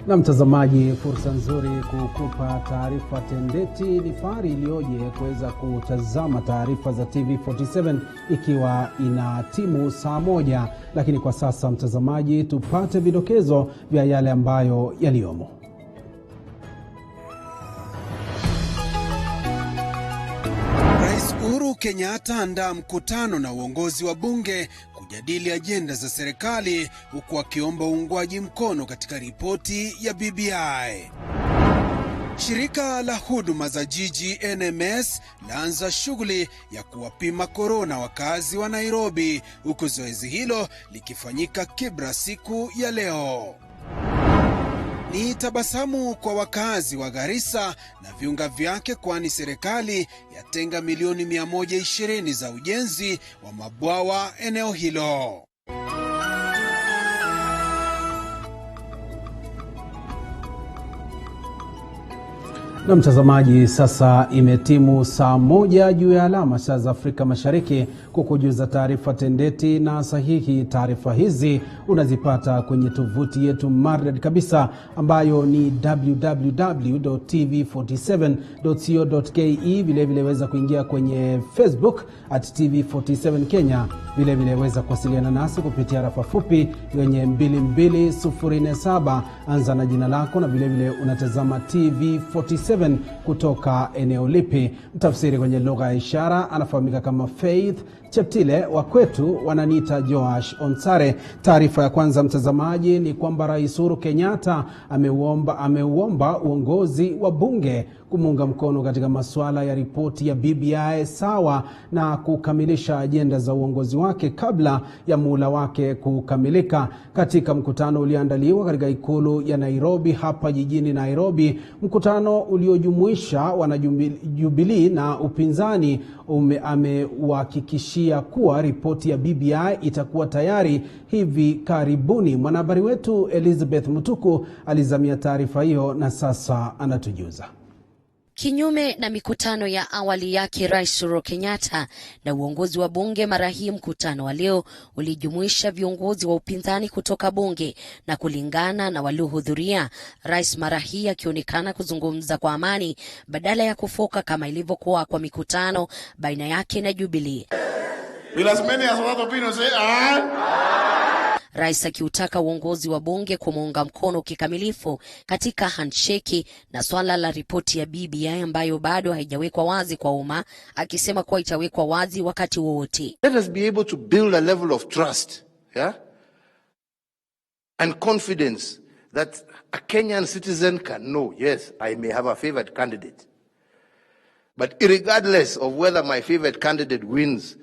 Na mtazamaji, fursa nzuri kukupa taarifa tendeti. Ni fahari iliyoje kuweza kutazama taarifa za TV47 ikiwa ina timu saa moja. Lakini kwa sasa mtazamaji, tupate vidokezo vya yale ambayo yaliyomo. Rais Uhuru Kenyatta andaa mkutano na uongozi wa bunge kujadili ajenda za serikali, huku akiomba uungwaji mkono katika ripoti ya BBI. Shirika la huduma za jiji NMS laanza shughuli ya kuwapima korona wakazi wa Nairobi, huku zoezi hilo likifanyika Kibra siku ya leo. Ni tabasamu kwa wakazi wa Garissa na viunga vyake, kwani serikali yatenga milioni 120 za ujenzi wa mabwawa eneo hilo. Na mtazamaji, sasa imetimu saa moja juu ya alama saa za Afrika Mashariki kukujuza taarifa tendeti na sahihi. Taarifa hizi unazipata kwenye tovuti yetu maridadi kabisa ambayo ni www.tv47.co.ke. Vile vile weza kuingia kwenye Facebook @TV47 Kenya. Vile vile weza kuwasiliana nasi kupitia rafa fupi yenye 22047. Anza na jina lako na vile vile unatazama TV47 kutoka eneo lipi. Mtafsiri kwenye lugha ya ishara anafahamika kama Faith Cheptile, wa kwetu wananiita Joash Onsare. Taarifa ya kwanza mtazamaji ni kwamba Rais Uhuru Kenyatta ameuomba uongozi wa bunge kumuunga mkono katika masuala ya ripoti ya BBI sawa na kukamilisha ajenda za uongozi wake kabla ya muhula wake kukamilika. Katika mkutano ulioandaliwa katika ikulu ya Nairobi hapa jijini Nairobi, mkutano uliojumuisha wanajubilii na upinzani, amewahakikishia kuwa ripoti ya BBI itakuwa tayari hivi karibuni. Mwanahabari wetu Elizabeth Mutuku alizamia taarifa hiyo na sasa anatujuza. Kinyume na mikutano ya awali yake Rais Uhuru Kenyatta na uongozi wa bunge, mara hii mkutano wa leo ulijumuisha viongozi wa upinzani kutoka bunge, na kulingana na waliohudhuria, Rais mara hii akionekana kuzungumza kwa amani badala ya kufoka kama ilivyokuwa kwa mikutano baina yake na Jubilee. Rais akiutaka uongozi wa bunge kumuunga mkono kikamilifu katika handshake na swala la ripoti ya BBI ambayo bado haijawekwa wazi kwa umma, akisema kuwa itawekwa wazi wakati wowote. Let us be able to build a level of trust, and confidence that a Kenyan citizen can know, yes, I may have a favorite candidate, but regardless of whether my favorite candidate wins,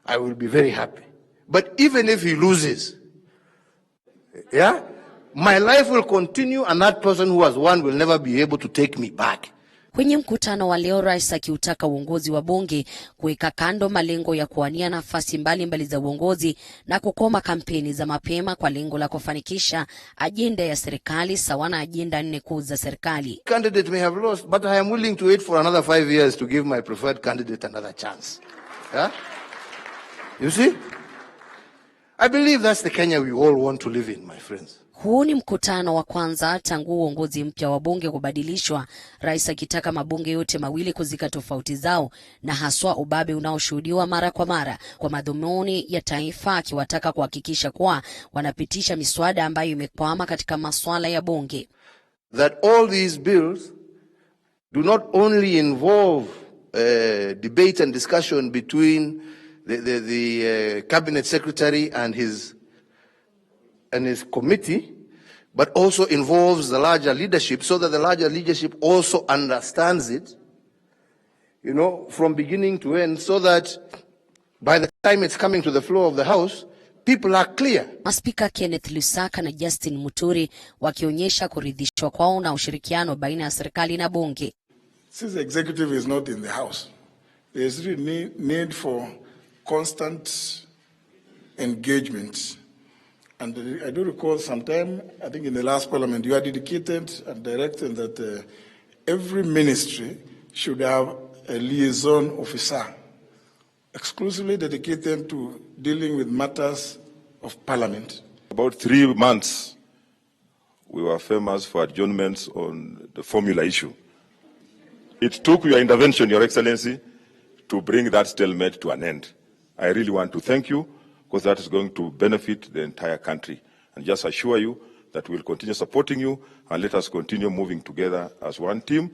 I will be very happy. But even if he loses, my life will continue, and that person who has won will never be able to take me back. Kwenye mkutano wa leo, Rais akiutaka uongozi wa bunge kuweka kando malengo ya kuwania nafasi mbalimbali za uongozi na kukoma kampeni za mapema kwa lengo la kufanikisha ajenda ya serikali sawa na ajenda 4 kuu za serikali. Candidate may have lost, but I am willing to wait for another 5 years to give my preferred candidate another chance. You see? I believe that's the Kenya we all want to live in, my friends. Huu ni mkutano wa kwanza tangu uongozi mpya wa bunge kubadilishwa, Rais akitaka mabunge yote mawili kuzika tofauti zao na haswa ubabe unaoshuhudiwa mara kwa mara kwa madhumuni ya taifa, akiwataka kuhakikisha kuwa wanapitisha miswada ambayo imekwama katika masuala ya bunge. That all these bills do not only involve debate and discussion between the cabinet secretary and his committee, but also involves the larger leadership, so that the larger leadership also understands it, from beginning to end, so that by the time it's coming to the floor of the House, people are clear. Maspika Kenneth Lusaka na Justin Muturi wakionyesha kuridhishwa kwao na ushirikiano baina ya serikali na bunge. Since the executive is not in the House, there is really need for constant engagement. And I do recall sometime, I think in the last parliament, you are dedicated and directed that every ministry should have a liaison officer exclusively dedicated to dealing with matters of parliament. About 3 months we were famous for adjournments on the formula issue. It took your intervention, Your Excellency, to bring that stalemate to an end. I really want to thank you, because that is going to benefit the entire country. And just assure you that we'll continue supporting you, and let us continue moving together as one team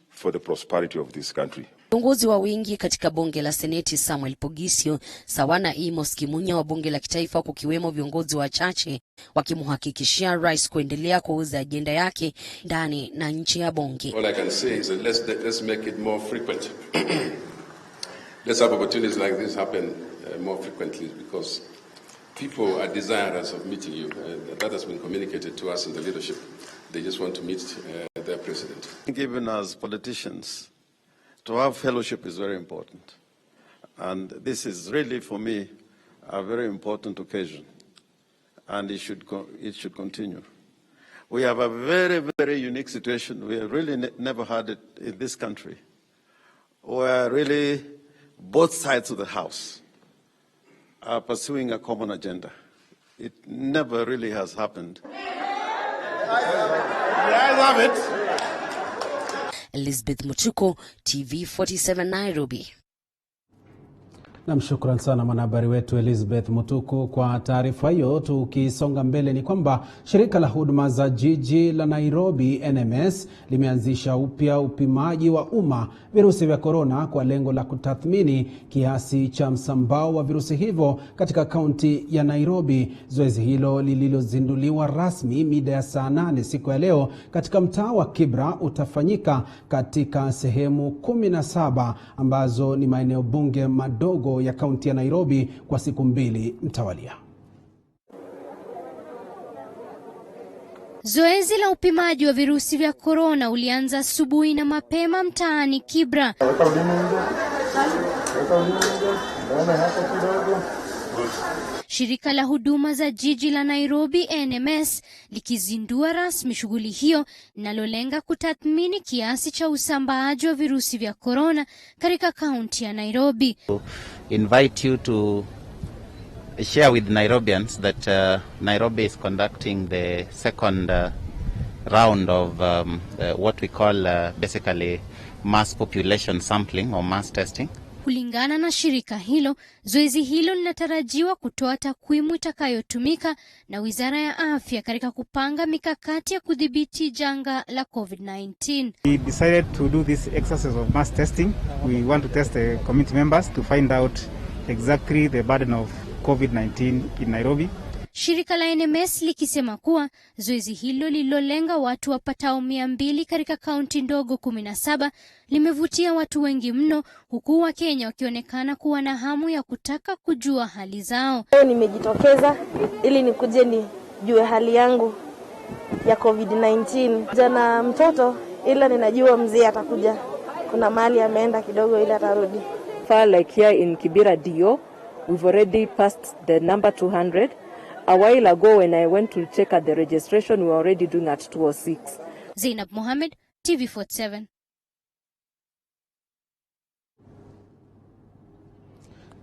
for the prosperity of this country. Viongozi wa wingi katika bunge la Seneti Samuel Pogisio sawa na Amos Kimunya wa bunge la kitaifa, kukiwemo viongozi wachache wakimhakikishia rais kuendelea kuuza ajenda yake ndani na nchi ya bunge. All I can say is that let's make it more frequent. Let's have opportunities like this happen more frequently, because people are desirous of meeting you. That has been communicated to us in the leadership. They just want to meet their president. I think even as politicians, to have fellowship is very important. And this is really, for me, a very important occasion. And it should continue. We have a very, very unique situation. We have really never had it in this country, where really both sides of the House are pursuing a common agenda. It never really has happened. I love it. Elizabeth Mutuko, TV47 Nairobi. Namshukran sana mwanahabari wetu Elizabeth Mutuku kwa taarifa hiyo. Tukisonga mbele ni kwamba shirika la huduma za jiji la Nairobi NMS limeanzisha upya upimaji wa umma virusi vya corona kwa lengo la kutathmini kiasi cha msambao wa virusi hivyo katika kaunti ya Nairobi. Zoezi hilo lililozinduliwa rasmi mida ya saa 8 siku ya leo katika mtaa wa Kibra utafanyika katika sehemu 17 ambazo ni maeneo bunge madogo ya kaunti ya Nairobi kwa siku 2 mtawalia. Zoezi la upimaji wa virusi vya corona ulianza asubuhi na mapema mtaani Kibra. Shirika la huduma za jiji la Nairobi NMS likizindua rasmi shughuli hiyo linalolenga kutathmini kiasi cha usambaaji wa virusi vya corona katika kaunti ya Nairobi. Invite you to share with Nairobians that Nairobi is conducting the second round of what we call basically mass population sampling or mass testing. Kulingana na shirika hilo, zoezi hilo linatarajiwa kutoa takwimu itakayotumika na Wizara ya Afya katika kupanga mikakati ya kudhibiti janga la COVID-19. We decided to do this exercise of mass testing. We want to test the community members to find out exactly the burden of COVID-19 in Nairobi. Shirika la NMS likisema kuwa zoezi hilo lililolenga watu wapatao 200 katika kaunti ndogo 17 limevutia watu wengi mno, huku Wakenya wakionekana kuwa na hamu ya kutaka kujua hali zao. Nimejitokeza ili nikuje nijue hali yangu ya COVID-19. Jana mtoto, ila ninajua mzee atakuja. Kuna mahali ameenda kidogo ila atarudi. Like here in Kibera Dio, we've already passed the number 200. A while ago when I went to check at the registration, we were already doing at 206. Zainab Mohammed, TV47.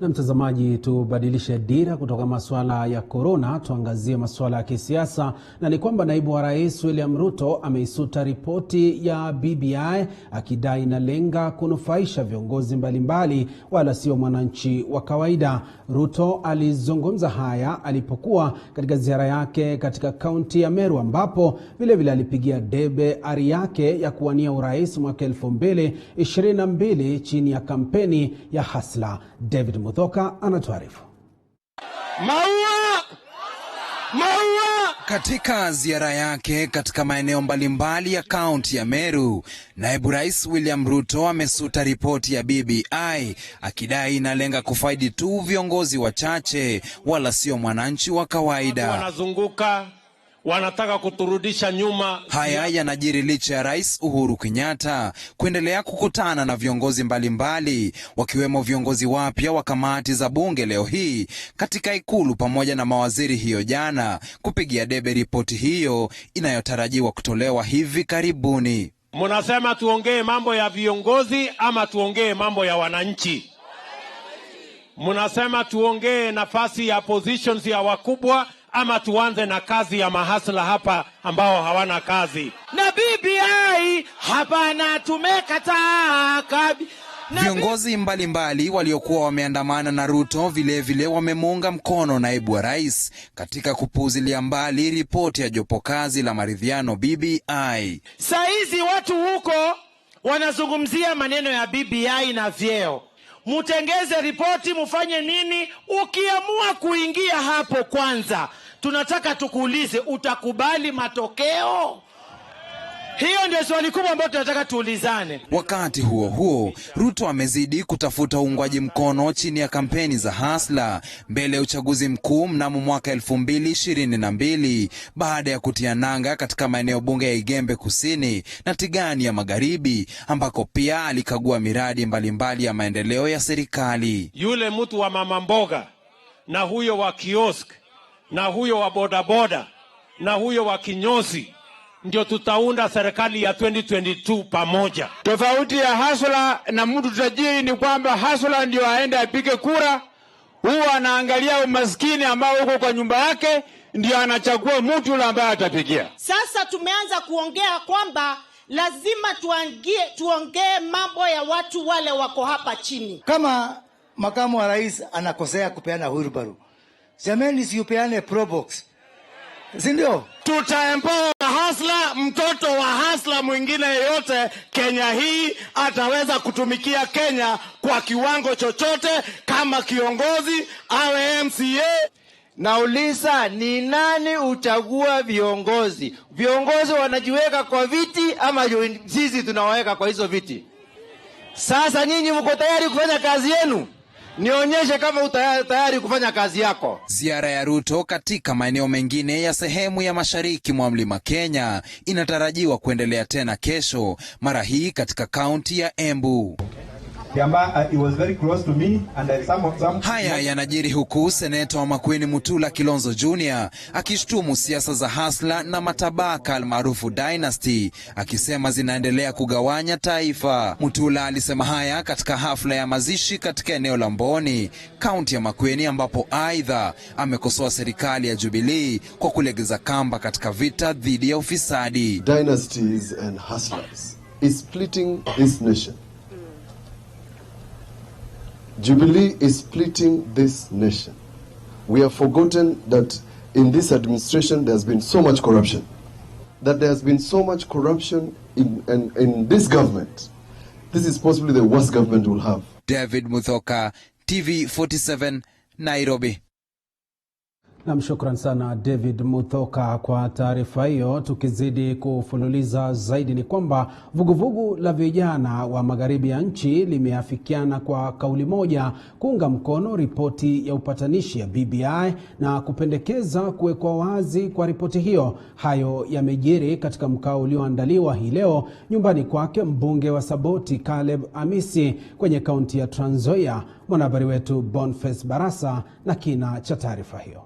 Na mtazamaji, tubadilishe dira kutoka masuala ya corona tuangazie masuala ya kisiasa, na ni kwamba naibu wa rais William Ruto ameisuta ripoti ya BBI akidai inalenga kunufaisha viongozi mbalimbali wala sio mwananchi wa kawaida. Ruto alizungumza haya alipokuwa katika ziara yake katika kaunti ya Meru, ambapo vile alipigia debe ari yake ya kuwania urais mwaka 2022 chini ya kampeni ya Hasla. David Muthoka anatuarifu. Maua! Katika ziara yake katika maeneo mbalimbali ya kaunti ya Meru, naibu rais William Ruto amesuta ripoti ya BBI akidai inalenga kufaidi tu viongozi wachache wala sio mwananchi wa kawaida. Wanazunguka, wanataka kuturudisha nyuma. Haya yanajiri licha ya Rais Uhuru Kenyatta kuendelea kukutana na viongozi mbalimbali wakiwemo viongozi wapya wa kamati za bunge leo hii katika ikulu pamoja na mawaziri hiyo jana kupigia debe ripoti hiyo inayotarajiwa kutolewa hivi karibuni. Mnasema tuongee mambo ya viongozi ama tuongee mambo ya wananchi? Mnasema tuongee nafasi ya positions ya wakubwa ama tuanze na kazi ya mahasla hapa ambao hawana kazi? Na BBI hapana, tumekataa kabisa. Viongozi mbalimbali waliokuwa wameandamana na Ruto vilevile wamemuunga mkono naibu wa rais katika kupuuzilia mbali ripoti ya jopo kazi la maridhiano BBI. Saizi watu huko wanazungumzia maneno ya BBI na vyeo. Mutengeze ripoti, mufanye nini? Ukiamua kuingia hapo, kwanza tunataka tukuulize, utakubali matokeo? Hiyo ndio swali kubwa ambalo tunataka tuulizane. Wakati huo huo, Ruto amezidi kutafuta uungwaji mkono chini ya kampeni za hasla mbele ya uchaguzi mkuu mnamo mwaka 2022 baada ya kutia nanga katika maeneo bunge ya Igembe Kusini na Tigani ya Magharibi, ambako pia alikagua miradi mbalimbali ya maendeleo ya serikali. Yule mtu wa mama mboga na huyo wa kiosk na huyo wa bodaboda na huyo wa kinyozi ndio tutaunda serikali ya 2022 pamoja. Tofauti ya hasla na mtu tajiri ni kwamba hasla ndio aende apige kura, huwa anaangalia umaskini ambao uko kwa nyumba yake, ndio anachagua mtu ambaye atapigia. Sasa tumeanza kuongea kwamba lazima tuongee mambo ya watu wale wako hapa chini. Kama makamu wa rais anakosea kupeana wheelbarrow, semeni siupeane probox, si ndio? Tutaempower hasla, mtoto wa hasla mwingine yeyote Kenya hii ataweza kutumikia Kenya kwa kiwango chochote, kama kiongozi awe MCA. Nauliza, ni nani uchagua viongozi? Viongozi wanajiweka kwa viti ama sisi tunawaweka kwa hizo viti? Sasa nyinyi mko tayari kufanya kazi yenu? Nionyeshe kama tayari kufanya kazi yako. Ziara ya Ruto katika maeneo mengine ya sehemu ya mashariki mwa mlima Kenya inatarajiwa kuendelea tena kesho, mara hii katika kaunti ya Embu. Haya yanajiri huku seneta wa Makueni Mutula Kilonzo Jr. akishtumu siasa za hasla na matabaka almaarufu dynasty, akisema zinaendelea kugawanya taifa. Mutula alisema haya katika hafla ya mazishi katika eneo la Mboni, kaunti ya Makueni, ambapo aidha amekosoa serikali ya Jubilee kwa kulegeza kamba katika vita dhidi ya ufisadi. Dynasties and hustlers is splitting this nation. Jubilee is splitting this nation. We have forgotten that in this administration there has been so much corruption. That there has been so much corruption in this government. This is possibly the worst government we'll have. David Muthoka, TV 47, Nairobi. Na mshukran sana David Muthoka kwa taarifa hiyo. Tukizidi kufululiza zaidi ni kwamba vuguvugu la vijana wa magharibi ya nchi limeafikiana kwa kauli moja kuunga mkono ripoti ya upatanishi ya BBI na kupendekeza kuwekwa wazi kwa ripoti hiyo. Hayo yamejiri katika mkao ulioandaliwa hii leo nyumbani kwake mbunge wa Saboti Caleb Amisi kwenye kaunti ya Trans Nzoia. Mwanahabari wetu Boniface Barasa na kina cha taarifa hiyo.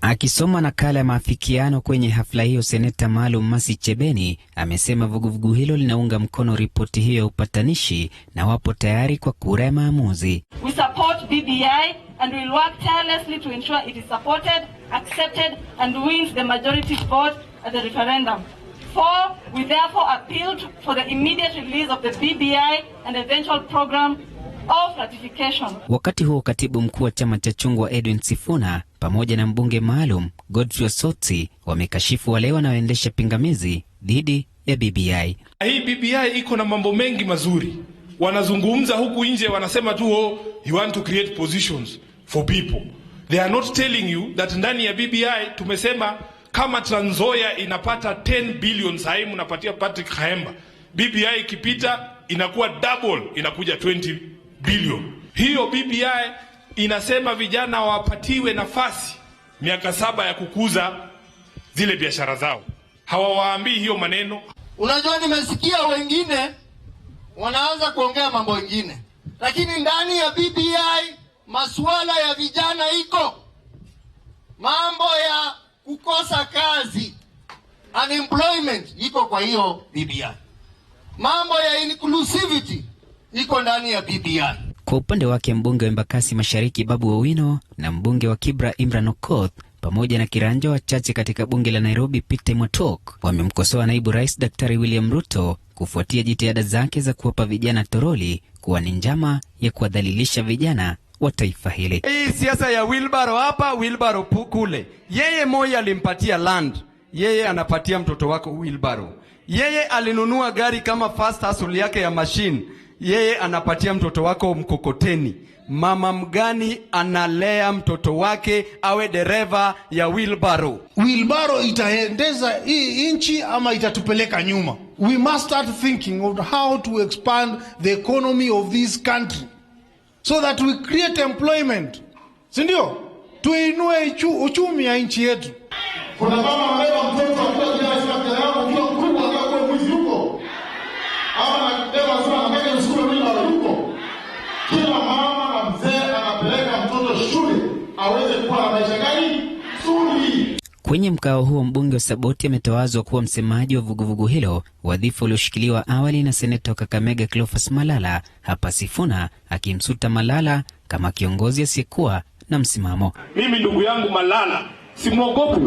Akisoma nakala ya maafikiano kwenye hafla hiyo, seneta maalum Masi Chebeni amesema vuguvugu hilo linaunga mkono ripoti hiyo ya upatanishi na wapo tayari kwa kura ya maamuzi. We support BBI and will work tirelessly to ensure it is supported, accepted and wins the majority vote at the referendum. We therefore appealed for the immediate release of the BBI and eventual program of ratification. Wakati huo katibu mkuu wa chama cha chungwa Edwin Sifuna pamoja na mbunge maalum Godfrey Sotsi wamekashifu wale wanaoendesha pingamizi dhidi ya BBI. Hii BBI iko na mambo mengi mazuri. Wanazungumza huku nje, wanasema tu you want to create positions for people. They are not telling you that ndani ya BBI tumesema kama Trans Nzoia inapata 10 billion sasa mnapatia Patrick Khaemba, BBI ikipita inakuwa double, inakuja 20 billion. Hiyo BBI inasema vijana wapatiwe nafasi miaka 7 ya kukuza zile biashara zao. Hawawaambii hiyo maneno. Unajua, nimesikia wengine wanaanza kuongea mambo mengine, lakini ndani ya BBI masuala ya vijana iko, mambo ya kukosa kazi, unemployment iko kwa hiyo BBI, mambo ya inclusivity iko ndani ya BBI. Kwa upande wake mbunge wa Embakasi Mashariki Babu Owino na mbunge wa Kibra Imran Okoth pamoja na kiranja wachache katika bunge la Nairobi Peter Mwatok wamemkosoa naibu rais Daktari William Ruto kufuatia jitihada zake za kuwapa vijana toroli kuwa ni njama ya kuwadhalilisha vijana wa taifa hili. Hii siasa ya wheelbarrow hapa, wheelbarrow kule. Yeye Moi alimpatia land, yeye anapatia mtoto wako wheelbarrow. Yeye alinunua gari kama first hustle yake ya machine, yeye anapatia mtoto wako mkokoteni. Mama mgani analea mtoto wake awe dereva ya wheelbarrow? Wheelbarrow itaendeza hii nchi ama itatupeleka nyuma? We must start thinking of how to expand the economy of this country so that we create employment. Sindio? Tuinue uchumi ya nchi yetu. Kuna mama amebeba mtoto akiwa jana yao ukiwa mkubwa akawa mwizi huko. Au anabeba sana mbele shule bila huko. Kila mama na mzee anapeleka mtoto shule aweze kuwa na maisha gani? Nzuri. Kwenye mkao huo mbunge wa Saboti ametawazwa kuwa msemaji wa vuguvugu hilo, wadhifa ulioshikiliwa awali na seneta wa Kakamega Cleophas Malala, hapa Sifuna akimsuta Malala kama kiongozi asiyekuwa na msimamo. Mimi ndugu yangu Malala simwogopi.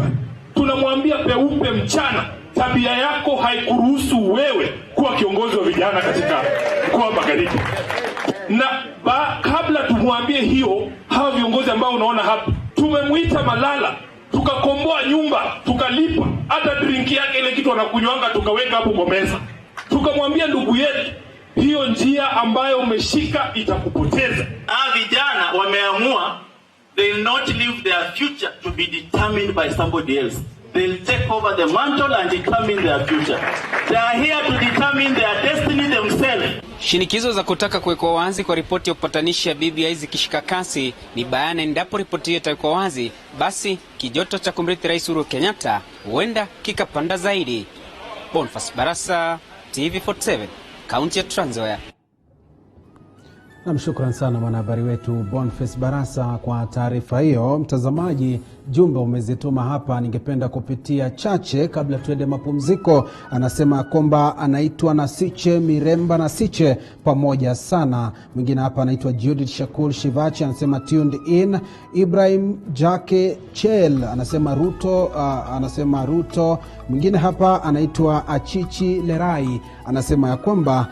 Tunamwambia peupe mchana, tabia yako haikuruhusu wewe kuwa kiongozi wa vijana katika mkoa wa Magharibi. Na kabla tumwambie hiyo, hawa viongozi ambao unaona hapa, tumemuita Malala, tukakomboa nyumba, tukalipa hata drink yake ile kitu anakunywanga tukaweka hapo kwa meza. Tukamwambia ndugu yetu, hiyo njia ambayo umeshika itakupoteza. Vijana wameamua they will not leave their future to be determined by somebody else. They'll take over the mantle and determine their future. They are here to determine their destiny themselves. Shinikizo za kutaka kuwekwa wazi kwa ripoti ya upatanishi ya BBI zikishika kasi, ni bayana endapo ripoti hiyo itawekwa wazi, basi kijoto cha kumrithi Rais Uhuru Kenyatta huenda kikapanda zaidi. Boniface Barasa, TV47, kaunti ya Trans Nzoia. Shukran sana mwanahabari wetu Boniface Barasa kwa taarifa hiyo. Mtazamaji, jumbe umezituma hapa, ningependa kupitia chache kabla tuende mapumziko. Anasema kwamba anaitwa Nasiche Miremba Nasiche, pamoja sana. Mwingine hapa anaitwa Judith Shakur Shivachi, anasema tuned in. Ibrahim Jake Chel anasema Ruto. Mwingine hapa anaitwa Achichi Lerai, anasema ya kwamba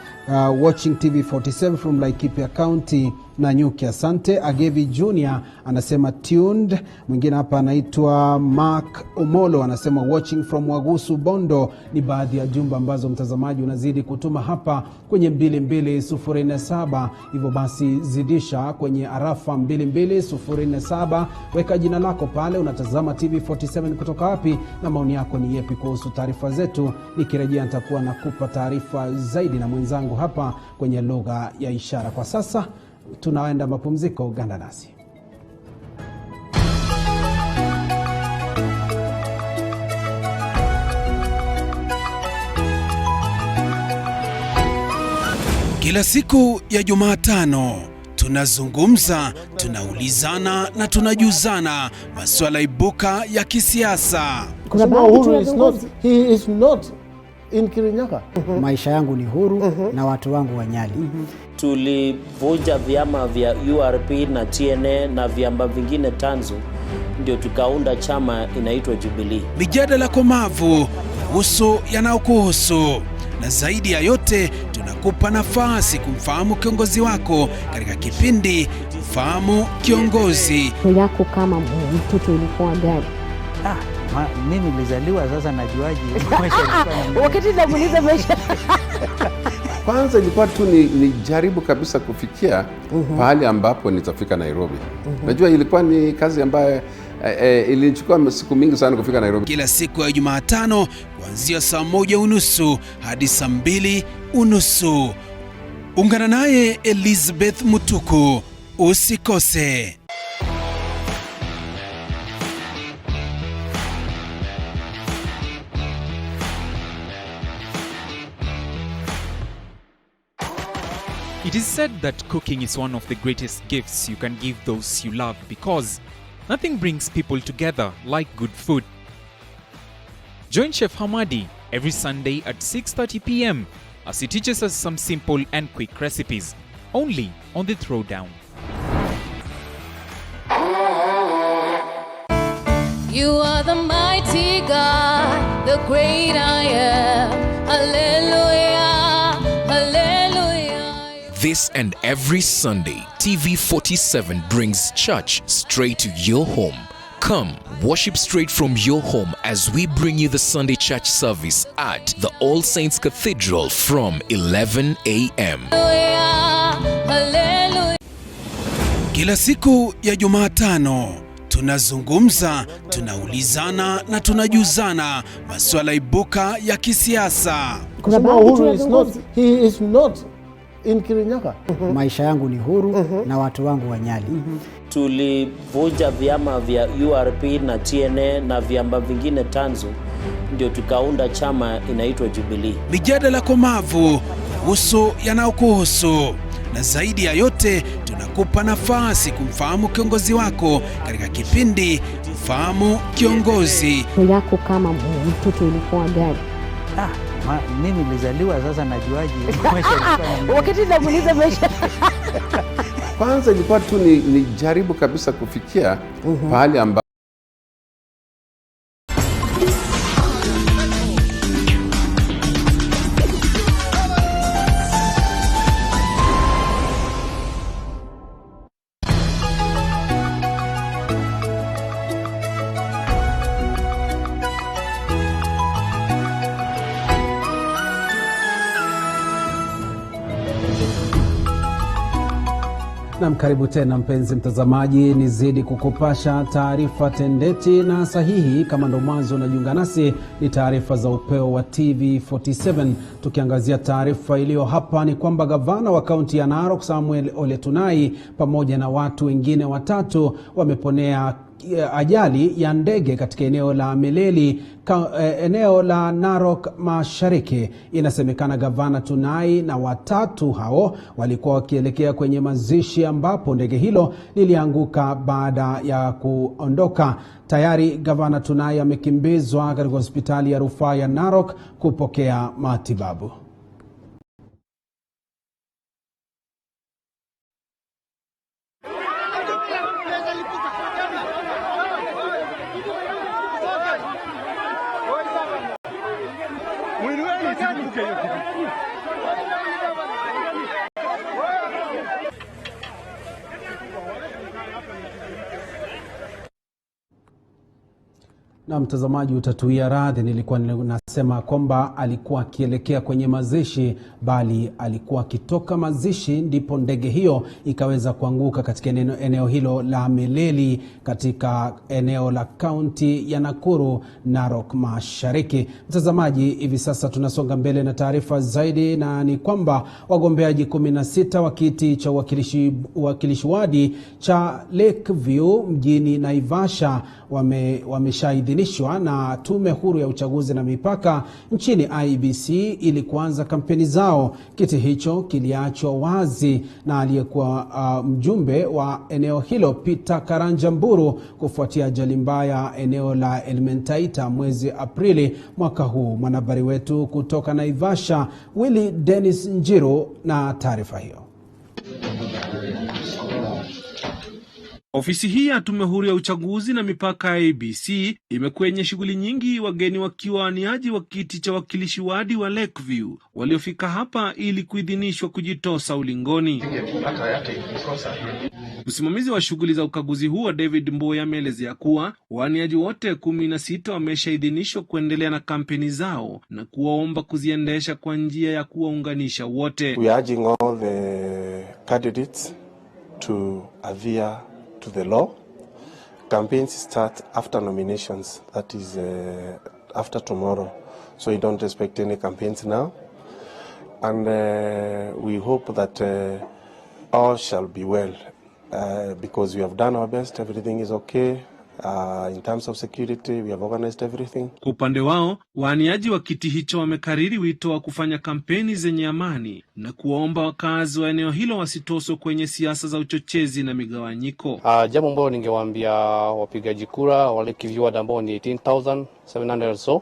watching TV47 from Laikipia County Nanyuki. Asante. Agevi Junior anasema tuned. Mwingine hapa anaitwa Mark Omolo, anasema watching from Wagusu Bondo. Ni baadhi ya jumbe ambazo mtazamaji unazidi kutuma hapa kwenye 22047. Hivyo basi zidisha kwenye arafa 22047, weka jina lako pale, unatazama TV47 kutoka wapi na maoni yako ni yepi kuhusu taarifa zetu. Nikirejea nitakuwa nakupa taarifa zaidi na mwenzangu hapa kwenye lugha ya ishara. Kwa sasa tunaenda mapumziko. Uganda nasi. Kila siku ya Jumatano tunazungumza, tunaulizana na tunajuzana masuala ibuka ya kisiasa. He is not in Kirinyaga. Maisha yangu ni huru na watu wangu wanyali. Tulivunja vyama vya URP na TNA na vyama vingine tanzu, ndio tukaunda chama inaitwa Jubilee. Mijadala komavu kuhusu yanayokuhusu, na zaidi ya yote tunakupa nafasi kumfahamu kiongozi wako katika kipindi Fahamu Kiongozi. Yako kama mtoto ilikuwa gani? Mimi nilizaliwa, sasa najuaje maisha ilikuwa. Wakati namuuliza maisha. Kwanza ilikuwa tu ni jaribu kabisa kufikia pahali ambapo nitafika Nairobi. Najua ilikuwa ni kazi ambayo ilichukua siku mingi sana kufika Nairobi. Kila siku ya Jumatano kuanzia saa 1:30 hadi saa 2:30. Ungana naye Elizabeth Mutuku, usikose. It is said that cooking is one of the greatest gifts you can give those you love, because nothing brings people together like good food. Join Chef Hamadi every Sunday at 6:30 p.m. as he teaches us some simple and quick recipes, only on The Throwdown. You are the mighty God, the great I am. Hallelujah, hallelujah. This and every Sunday, TV47 brings church straight to your home. Come, worship straight from your home as we bring you the Sunday church service at the All Saints Cathedral from 11 a.m. Kila siku ya Jumatano tunazungumza, tunaulizana na tunajuzana masuala ibuka ya kisiasa. Kuna Uhuru is not in Kirinyaga. Maisha yangu ni huru na watu wangu wa Nyali. Tulivunja vyama vya URP na TNA na vyama vingine tanzu, ndio tukaunda chama inaitwa Jubilee. Mijadala komavu kuhusu yanayokuhusu, na zaidi ya yote tunakupa nafasi kumfahamu kiongozi wako katika kipindi Mfahamu Kiongozi. Yako kama mtoto ilikuwa gani? Mimi nilizaliwa, sasa najuaje maisha ilikuwa. Wakati namuuliza maisha. Kwanza ilikuwa tu ni jaribu kabisa kufikia pahali ambapo Na karibu tena mpenzi mtazamaji, nizidi kukupasha taarifa tendeti na sahihi. Kama ndo mwanzo unajiunga nasi, ni taarifa za upeo wa TV47. Tukiangazia taarifa iliyo hapa ni kwamba gavana wa kaunti ya Narok Samuel Ole Tunai pamoja na watu wengine watatu wameponea ajali ya ndege katika eneo la Meleli, eneo la Narok Mashariki. Inasemekana gavana Tunai na watatu hao walikuwa wakielekea kwenye mazishi ambapo ndege hilo lilianguka baada ya kuondoka. Tayari gavana Tunai amekimbizwa katika hospitali ya rufaa ya Narok kupokea matibabu. Na mtazamaji utatuia radhi, nilikuwa nasema kwamba alikuwa akielekea kwenye mazishi, bali alikuwa akitoka mazishi ndipo ndege hiyo ikaweza kuanguka katika eneo hilo la Meleli katika eneo la kaunti ya Nakuru, Narok Mashariki. Mtazamaji, hivi sasa tunasonga mbele na taarifa zaidi, na ni kwamba wagombeaji 16 wa kiti cha uwakilishi wadi cha Lakeview mjini Naivasha wameshaidhinishwa na Tume Huru ya Uchaguzi na Mipaka nchini IEBC ili kuanza kampeni zao. Kiti hicho kiliachwa wazi na aliyekuwa mjumbe wa eneo hilo Peter Karanja Mburu kufuatia ajali mbaya eneo la Elementaita mwezi Aprili mwaka huu. Mwanahabari wetu kutoka Naivasha Willy Dennis Njiru na taarifa hiyo. Ofisi hii ya Tume Huru ya Uchaguzi na Mipaka ya IEBC imekuwa yenye shughuli nyingi, wageni wakiwa waniaji wa kiti cha wakilishi wadi wa Lakeview waliofika hapa ili kuidhinishwa kujitosa ulingoni. Msimamizi wa shughuli za ukaguzi huo David Mboya ameelezea kuwa waniaji wote 16 wameshaidhinishwa kuendelea na kampeni zao na kuwaomba kuziendesha kwa njia ya kuwaunganisha wote. We are urging all the candidates to adhere to the law. Campaigns start after nominations, that is after tomorrow. So we don't expect any campaigns now. And we hope that all shall be well because we have done our best, everything is okay. In terms of security, we have organized everything. Kwa upande wao, waaniaji wa kiti hicho wamekariri wito wa kufanya kampeni zenye amani na kuwaomba wakazi wa eneo hilo wasitoswe kwenye siasa za uchochezi na migawanyiko. Jambo ambalo ningewaambia wapigaji kura wale Lakeview ambao ni 18,700 or so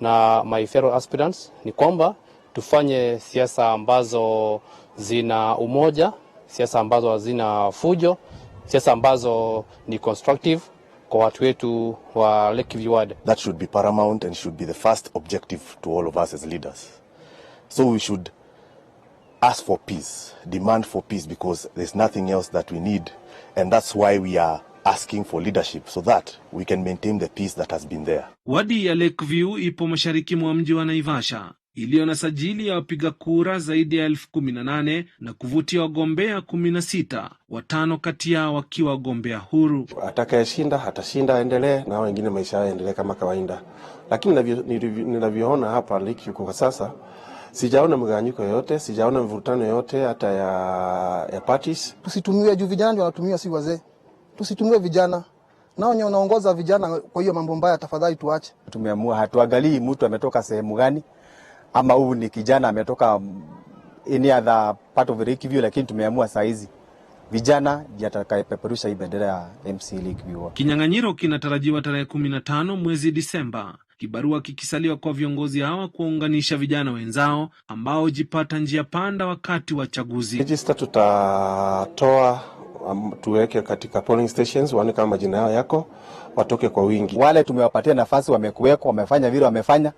na my fellow aspirants ni kwamba tufanye siasa ambazo zina umoja, siasa ambazo hazina fujo, siasa ambazo ni constructive, kwa watu wetu wa Lakeview Ward. That should be paramount and should be the first objective to all of us as leaders. So we should ask for peace, demand for peace, because there's nothing else that we need, and that's why we are asking for leadership so that we can maintain the peace that has been there. Wadi ya Lakeview ipo mashariki mwa mji wa Naivasha, iliyo na sajili ya wapiga kura zaidi ya 18,000 na kuvutia wagombea 16, 5 kati yao wakiwa wagombea huru. Atakayeshinda atashinda, aendelee na wengine maisha yaendelee kama kawaida. Lakini ninavyoona hapa Lakeview kwa sasa, sijaona mgawanyiko yote, sijaona mvutano yote hata ya parties. Tusitumie juu vijana ndio wanatumia, si wazee. Tusitumie vijana. Nao wenye wanaongoza vijana kwa hiyo mambo mbaya, tafadhali tuache. Tumeamua hatuangalii mtu ametoka sehemu gani, ama huyu ni kijana ametoka any other part of Lakeview, lakini tumeamua saa hizi vijana ndio atakayepeperusha hii bendera ya MC Lakeview. Kinyang'anyiro kinatarajiwa tarehe 15 mwezi Disemba, kibarua kikisaliwa kwa viongozi hawa kuunganisha vijana wenzao ambao jipata njia panda wakati wa chaguzi. Register tutatoa tuweke katika polling stations, waone kama majina yao yako, watoke kwa wingi. Wale tumewapatia nafasi wamekuweko, wamefanya vile wamefanya.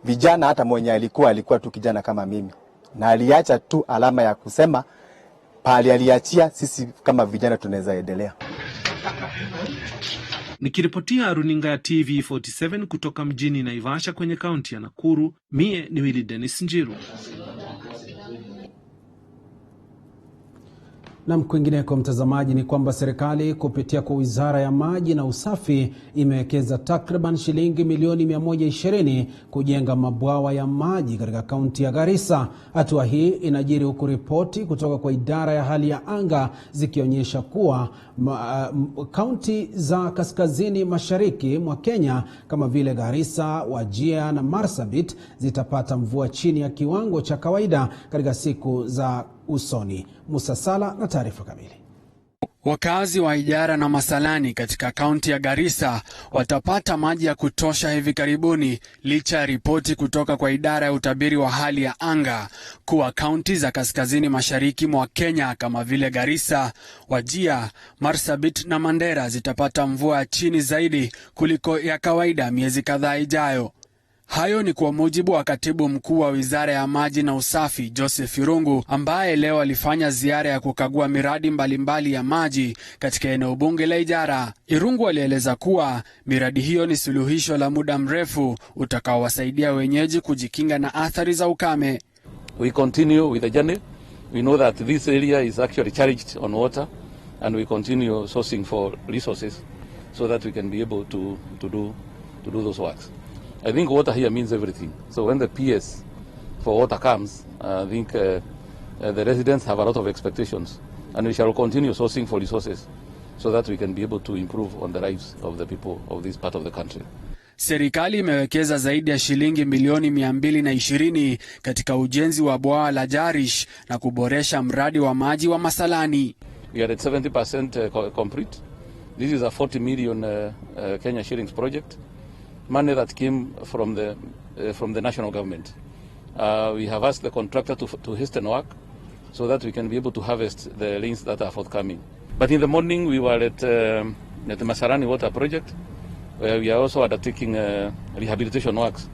Vijana hata mwenye alikuwa tu kijana kama mimi, na aliacha tu alama ya kusema pale aliachia, sisi kama vijana tunaweza endelea. Nikiripotia runinga ya TV47 kutoka mjini Naivasha kwenye kaunti ya Nakuru, mie ni Willy Dennis Njiru. Na kwingineko mtazamaji, ni kwamba serikali kupitia kwa Wizara ya Maji na Usafi imewekeza takriban shilingi milioni 120 kujenga mabwawa ya maji katika kaunti ya Garissa. Hatua hii inajiri huku ripoti kutoka kwa idara ya hali ya anga zikionyesha kuwa kaunti za kaskazini mashariki mwa Kenya kama vile Garissa, Wajir na Marsabit zitapata mvua chini ya kiwango cha kawaida katika siku za usoni. Musa Sala na taarifa kamili. Wakazi wa Ijara na Masalani katika kaunti ya Garissa watapata maji ya kutosha hivi karibuni, licha ya ripoti kutoka kwa idara ya utabiri wa hali ya anga kuwa kaunti za kaskazini mashariki mwa Kenya kama vile Garissa, Wajir, Marsabit na Mandera zitapata mvua chini zaidi kuliko ya kawaida miezi kadhaa ijayo. Hayo ni kwa mujibu wa katibu mkuu wa Wizara ya Maji na Usafi Joseph Irungu, ambaye leo alifanya ziara ya kukagua miradi mbalimbali ya maji katika eneo bunge la Ijara. Irungu alieleza kuwa miradi hiyo ni suluhisho la muda mrefu utakaowasaidia wenyeji kujikinga na athari za ukame. We continue with the journey. We know that this area is actually charged on water, and we continue sourcing for resources so that we can be able to do those works. I think water here means everything. So when the PS for water comes, I think the residents have a lot of expectations, and we shall continue sourcing for resources so that we can be able to improve on the lives of the people of this part of the country. Serikali imewekeza zaidi ya shilingi milioni 220 katika ujenzi wa bwawa la Jarish na kuboresha mradi wa maji wa Masalani. We are at 70% complete. This is a 40 million Kenya shillings project. Money that came from the national government. We have asked the contractor to hasten work so that we can be able to harvest the rains that are forthcoming. But in the morning we were at the Masarani water project, where we are also undertaking rehabilitation works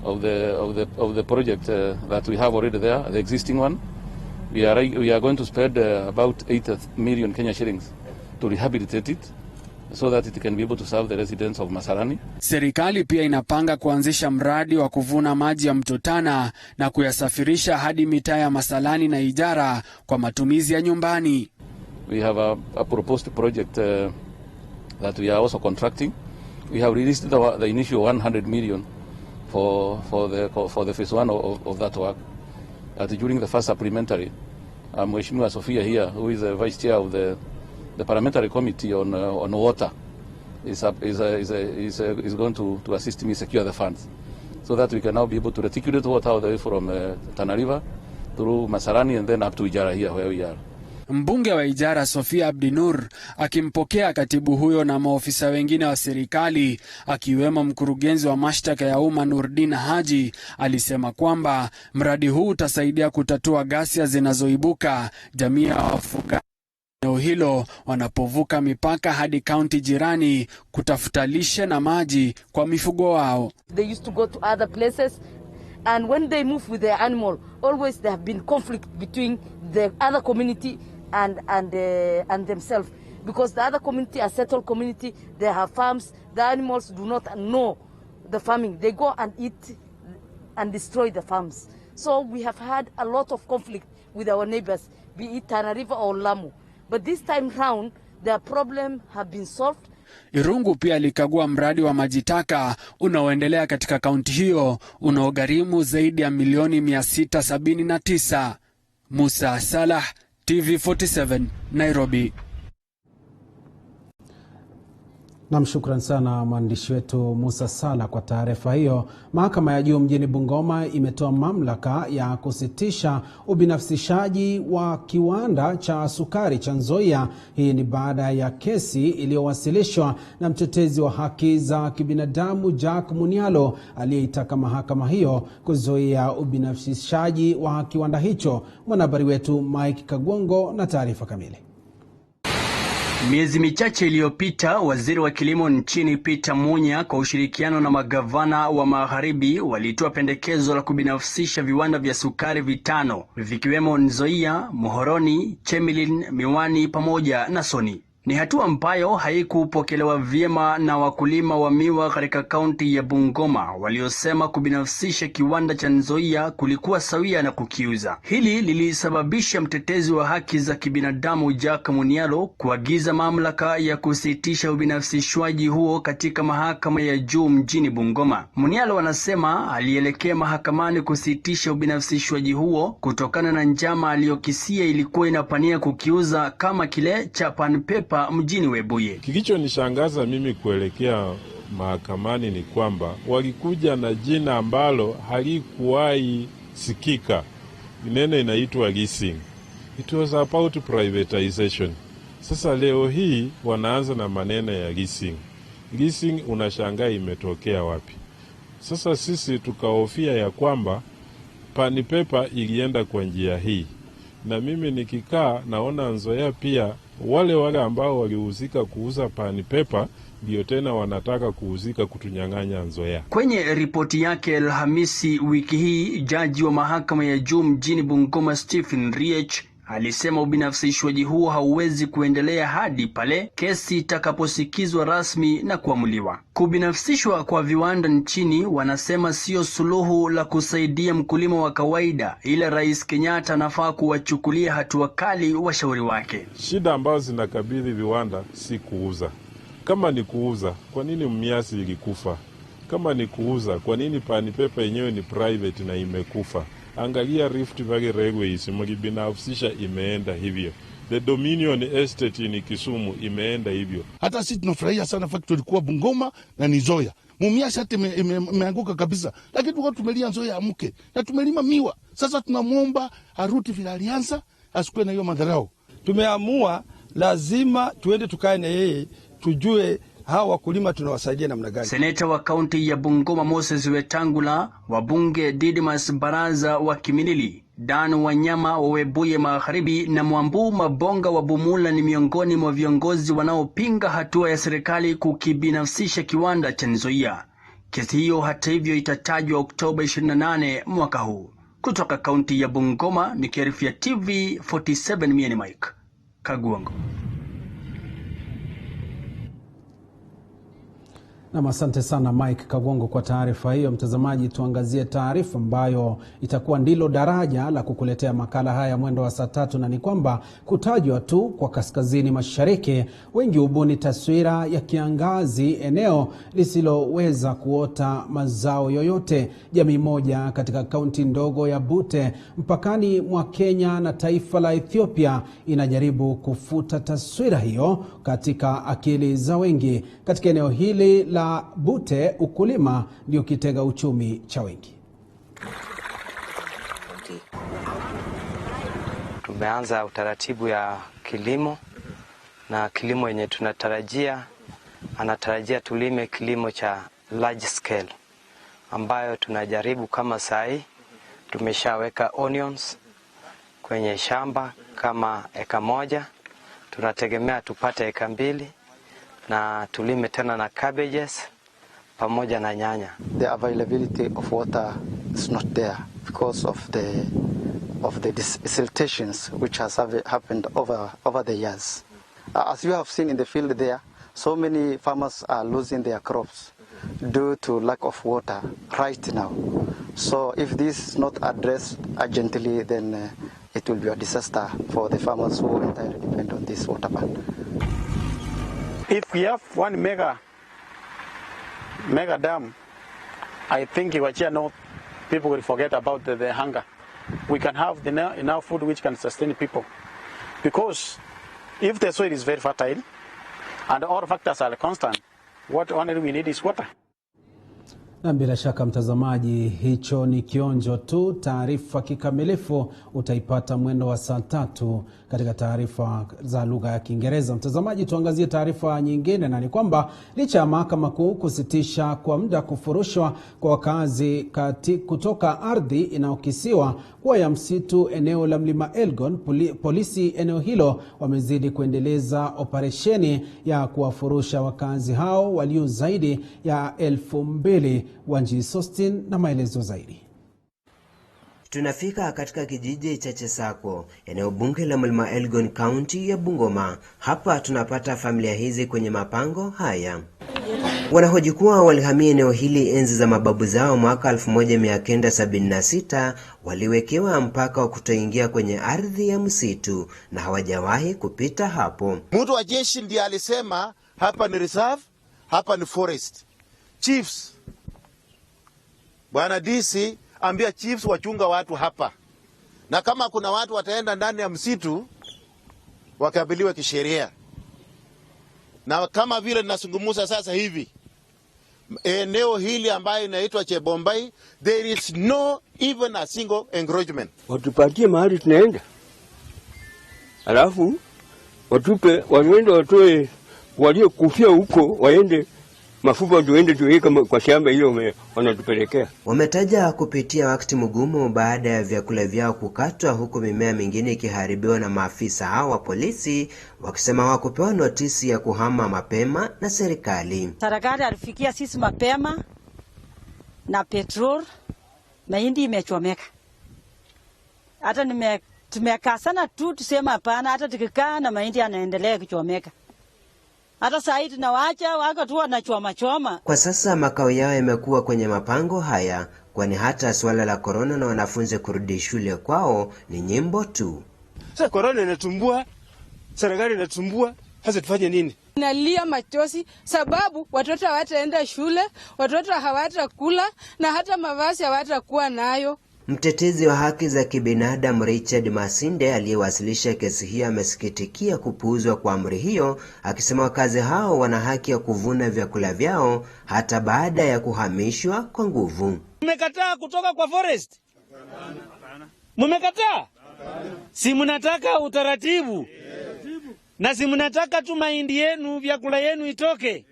of the project that we have already there, the existing one. We are going to spend about 8 million Kenya shillings to rehabilitate it, so that it can be able to serve the residents of Masalani. Serikali pia inapanga kuanzisha mradi wa kuvuna maji ya mto Tana na kuyasafirisha hadi mitaa ya Masalani na Ijara kwa matumizi ya nyumbani. We have a proposed project that we are also contracting. We have released the initial 100 million for the phase 1 of that work. During the first supplementary, Mheshimiwa Sophia here, who is the vice chair of the parliamentary committee on water, is going to assist me secure the funds so that we can now be able to reticulate water all the way from Tana River through Masalani and then up to Ijara here where we are. Mbunge wa Ijara Sofia Abdinur akimpokea katibu huyo na maofisa wengine wa serikali akiwemo mkurugenzi wa mashtaka ya umma Nurdin Haji alisema kwamba mradi huu utasaidia kutatua ghasia zinazoibuka jamii ya wafugaji eneo hilo wanapovuka mipaka hadi kaunti jirani kutafuta lishe na maji kwa mifugo wao. They used to go to other places, and when they move with their animal, always there have been conflict between the other community and themselves, because the other community, a settled community, they have farms. The animals do not know the farming. They go and eat and destroy the farms. So we have had a lot of conflict with our neighbors, be it Tana River or Lamu. But this time round, their problem have been solved. Irungu pia alikagua mradi wa maji taka unaoendelea katika kaunti hiyo unaogharimu zaidi ya milioni 679. Musa Salah, TV47, Nairobi. Namshukran sana mwandishi wetu Musa Sala kwa taarifa hiyo. Mahakama ya juu mjini Bungoma imetoa mamlaka ya kusitisha ubinafsishaji wa kiwanda cha sukari cha Nzoia. Hii ni baada ya kesi iliyowasilishwa na mtetezi wa haki za kibinadamu Jack Munialo aliyeitaka mahakama hiyo kuzuia ubinafsishaji wa kiwanda hicho. Mwanahabari wetu Mike Kagwongo na taarifa kamili. Miezi michache iliyopita, waziri wa kilimo nchini Peter Munya kwa ushirikiano na magavana wa magharibi walitoa pendekezo la kubinafsisha viwanda vya sukari vitano vikiwemo Nzoia, Muhoroni, Chemelil, Miwani pamoja na Soni. Ni hatua ambayo haikupokelewa vyema na wakulima wa miwa katika kaunti ya Bungoma waliosema kubinafsisha kiwanda cha Nzoia kulikuwa sawia na kukiuza. Hili lilisababisha mtetezi wa haki za kibinadamu Jack Munialo kuagiza mamlaka ya kusitisha ubinafsishwaji huo katika mahakama ya juu mjini Bungoma. Munialo anasema alielekea mahakamani kusitisha ubinafsishwaji huo kutokana na njama aliyokisia ilikuwa inapania kukiuza kama kile cha Pan Paper mjini Webuye. Kilichonishangaza mimi kuelekea mahakamani ni kwamba walikuja na jina ambalo halikuwahi sikika. Neno inaitwa leasing. It was about privatization. Sasa leo hii wanaanza na maneno ya leasing. Leasing unashangaa imetokea wapi? Sasa sisi tukahofia ya kwamba Pan Paper ilienda kwa njia hii. Na mimi nikikaa naona Nzoia pia wale ambao walihusika kuuza Pan Paper ndio tena wanataka kuhusika kutunyang'anya Nzoia. Kwenye ripoti yake Alhamisi wiki hii, jaji wa mahakama ya juu mjini Bungoma Stephen Riech alisema ubinafsishwaji huo hauwezi kuendelea hadi pale kesi itakaposikizwa rasmi na kuamuliwa. Kubinafsishwa kwa viwanda nchini wanasema sio suluhu la kusaidia mkulima wa kawaida, ila Rais Kenyatta anafaa kuwachukulia hatua kali washauri wake. Shida ambazo zinakabili viwanda si kuuza. Kama ni kuuza, kwa nini Mmiasi ilikufa? Kama ni kuuza, kwa nini Pan Paper yenyewe ni private na imekufa? Angalia Rift Valley Railways mlibinafsisha imeenda hivyo. The Dominion Estate ni Kisumu imeenda hivyo. Hata sisi tunafurahia sana factory kuwa Bungoma na Nzoia. Mumias hata imeanguka kabisa. Lakini tulikuwa tumelia Nzoia amke na tumelima miwa. Sasa tunamuomba arudi vile alianza, asikuwe na hiyo madharau. Tumeamua lazima tuende tukae na yeye tujue hawa wakulima tunawasaidia namna gani. Seneta wa kaunti ya Bungoma Moses Wetangula, wabunge Didmas Baraza wa Kimilili, Dan Wanyama wa Webuye Magharibi na Mwambu Mabonga wa Bumula ni miongoni mwa viongozi wanaopinga hatua ya serikali kukibinafsisha kiwanda cha Nzoia. Kesi hiyo hata hivyo itatajwa Oktoba 28 mwaka huu. Kutoka kaunti ya Bungoma nikiarifia TV47 mimi ni Mike Kagwongo. Na asante sana Mike Kagwongo kwa taarifa hiyo. Mtazamaji, tuangazie taarifa ambayo itakuwa ndilo daraja la kukuletea makala haya mwendo wa saa 3, na ni kwamba kutajwa tu kwa kaskazini mashariki, wengi hubuni taswira ya kiangazi, eneo lisiloweza kuota mazao yoyote. Jamii moja katika kaunti ndogo ya Bute mpakani mwa Kenya na taifa la Ethiopia inajaribu kufuta taswira hiyo katika akili za wengi. Katika eneo hili la Bute, ukulima ndio kitega uchumi cha wengi. Tumeanza utaratibu ya kilimo, na kilimo yenye anatarajia tulime kilimo cha large scale, ambayo tunajaribu kama sai tumeshaweka onions kwenye shamba kama eka moja. tunategemea tupate eka 2 na tulime tena na cabbages pamoja na nyanya. The availability of water is not there because of the siltations which has happened over the years. As you have seen in the field there, so many farmers are losing their crops due to lack of water right now. So if this is not addressed urgently, then it will be a disaster for the farmers who entirely depend on this water pan. If we have one mega dam, I think Wachia North people will forget about the hunger. We can have enough food which can sustain people. Because if the soil is very fertile and all factors are constant, what only we need is water. Na bila shaka mtazamaji, hicho ni kionjo tu. Taarifa kikamilifu utaipata mwendo wa saa 3 katika taarifa za lugha ya Kiingereza. Mtazamaji, tuangazie taarifa nyingine, na ni kwamba licha ya mahakama kuu kusitisha kwa muda kufurushwa kwa wakazi kutoka ardhi inayokisiwa kuwa ya msitu eneo la Mlima Elgon, polisi eneo hilo wamezidi kuendeleza operesheni ya kuwafurusha wakazi hao walio zaidi ya 2,000. Wanji Sostin na maelezo zaidi. Tunafika katika kijiji cha Chesako, eneo bunge la Mlima Elgon, kaunti ya Bungoma. Hapa tunapata familia hizi kwenye mapango haya. Wanahoji kuwa walihamia eneo hili enzi za mababu zao mwaka 1976, waliwekewa mpaka wa kutoingia kwenye ardhi ya msitu na hawajawahi kupita hapo. Mtu wa jeshi ndiye alisema hapa ni reserve, hapa ni forest. Chiefs, Bwana DC, ambia chiefs wachunga watu hapa. Na kama kuna watu wataenda ndani ya msitu, wakabiliwe kisheria. Na kama vile ninazungumza sasa hivi, eneo hili ambayo inaitwa Chebombai, there is no even a single encroachment. Watupatie mahali tunaenda. Alafu watupe waende watoe walio kufia huko, waende mafupa tuende tuweka kwa shamba hilo wanatupelekea. Wametaja kupitia wakati mgumu baada ya vyakula vyao kukatwa, huku mimea mingine ikiharibiwa na maafisa hao wa polisi, wakisema hawakupewa notisi ya kuhama mapema na serikali. Serikali alifikia sisi mapema na petrol, mahindi imechomeka. Hata tumekaa sana tu tusema hapana, hata tukikaa na mahindi yanaendelea kuchomeka. Hata saa hii tunawaacha wako tu wanachoma. Kwa sasa makao yao yamekuwa kwenye mapango haya, kwani hata swala la corona na wanafunzi kurudi shule kwao ni nyimbo tu. Sasa corona inatumbua, serikali inatumbua, sasa tufanye nini? Nalia machozi sababu watoto hawataenda shule, watoto hawatakula na hata mavazi hawatakuwa nayo. Mtetezi wa haki za kibinadamu Richard Masinde aliyewasilisha kesi hiyo amesikitikia kupuuzwa kwa amri hiyo, akisema wakazi hao wana haki ya kuvuna vyakula vyao hata baada ya kuhamishwa kwa nguvu. Mmekataa kutoka kwa forest? Mmekataa? Si mnataka utaratibu? Na si mnataka tu mahindi yenu, vyakula yenu itoke?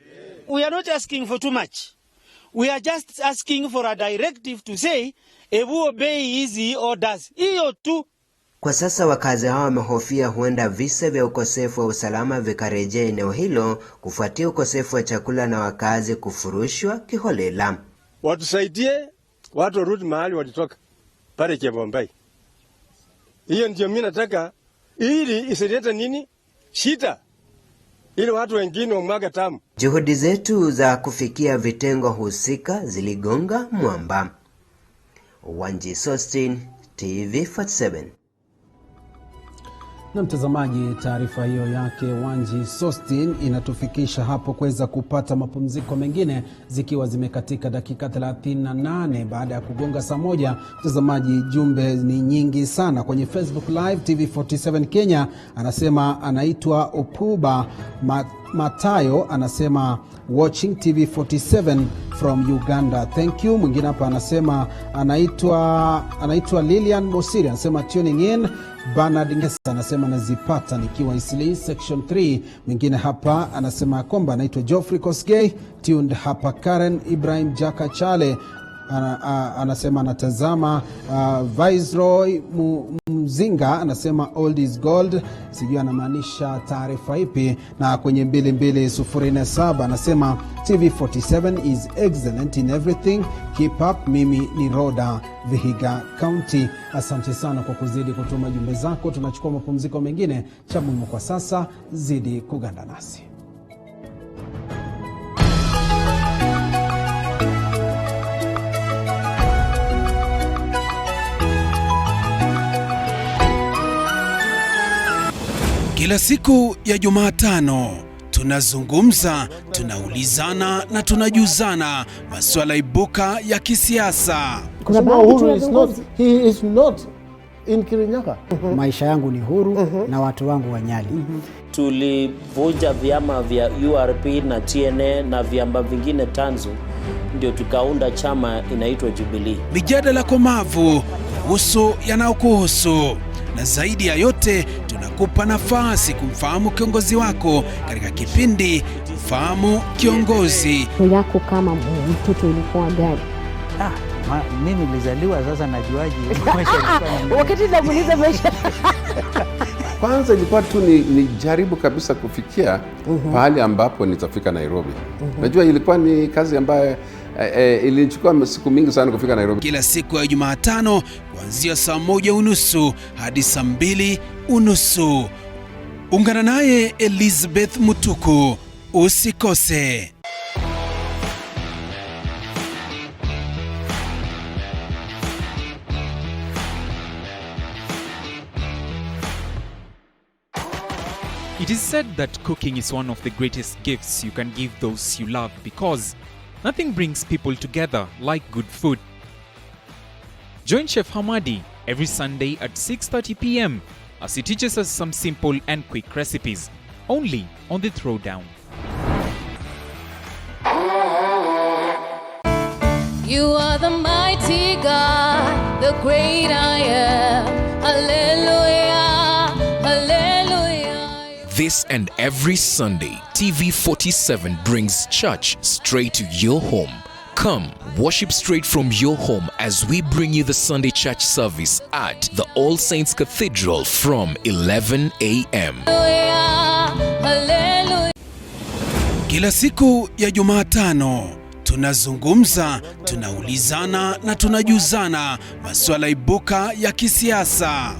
We are not asking for too much. We are just asking for a directive to say, ebu obey hizi orders. Hiyo tu. Kwa sasa wakazi hao wamehofia huenda visa vya ukosefu wa usalama vikarejea eneo hilo kufuatia ukosefu wa chakula na wakazi kufurushwa kiholela. Watusaidie, watu warudi mahali walitoka, pale Chebombai. Hiyo ndio mimi nataka, ili isilete nini? Shida. Ili watu wengine wamwaga tamu. Juhudi zetu za kufikia vitengo husika ziligonga mwamba. Wanji Sostin, TV47. Na mtazamaji, taarifa hiyo yake Wanji Sostin inatufikisha hapo kuweza kupata mapumziko mengine, zikiwa zimekatika dakika 38 baada ya kugonga saa 1. Mtazamaji, jumbe ni nyingi sana kwenye Facebook Live. TV47 Kenya anasema anaitwa Opuba Matayo, anasema watching TV47 from Uganda, thank you. Mwingine hapa anasema anaitwa Lilian Bosiri, anasema tuning in. Bernard Ngesa anasema nazipata nikiwa Isli section 3. Mwingine hapa anasema kwamba anaitwa Geoffrey Kosgei, tuned hapa. Karen Ibrahim Jaka Chale anasema anatazama. Viceroy Mzinga anasema old is gold, sijui anamaanisha taarifa ipi. Na kwenye 2207 anasema TV47 is excellent in everything, keep up. Mimi ni Roda, Vihiga County. Asante sana kwa kuzidi kutuma jumbe zako. Tunachukua mapumziko mengine, cha muhimu kwa sasa zidi kuganda nasi. Kila siku ya Jumatano tunazungumza, tunaulizana na tunajuzana masuala ibuka ya kisiasa. Kuna Uhuru he is not in Kirinyaga. Maisha yangu ni huru na watu wangu wanyali. Tulivunja vyama vya URP na TNA na vyama vingine tanzu, ndio tukaunda chama inaitwa Jubilee. Mijadala komavu kuhusu yanayokuhusu, na zaidi ya yote tunakupa nafasi kumfahamu kiongozi wako katika kipindi Fahamu Kiongozi. Yako kama mtoto ilikuwa gani? Mimi nilizaliwa, sasa najuaje? Wakati namuuliza maisha. Kwanza ilikuwa tu ni jaribu kabisa kufikia pahali ambapo nitafika Nairobi. Najua ilikuwa ni kazi ambayo ilichukua siku mingi sana kufika Nairobi. Kila siku ya Jumatano kuanzia saa 1:30 hadi saa 2:30. Ungana naye Elizabeth Mutuku, usikose. It is said that cooking is one of the greatest gifts you can give those you love, because nothing brings people together like good food. Join Chef Hamadi every Sunday at 6:30 p.m. as he teaches us some simple and quick recipes, only on The Throwdown. You are the mighty God, the great I am. Hallelujah, hallelujah. This and every Sunday, TV47 brings church straight to your home. Come, worship straight from your home as we bring you the Sunday church service at the All Saints Cathedral from 11 a.m. Kila siku ya Jumatano tunazungumza, tunaulizana na tunajuzana masuala ibuka ya kisiasa.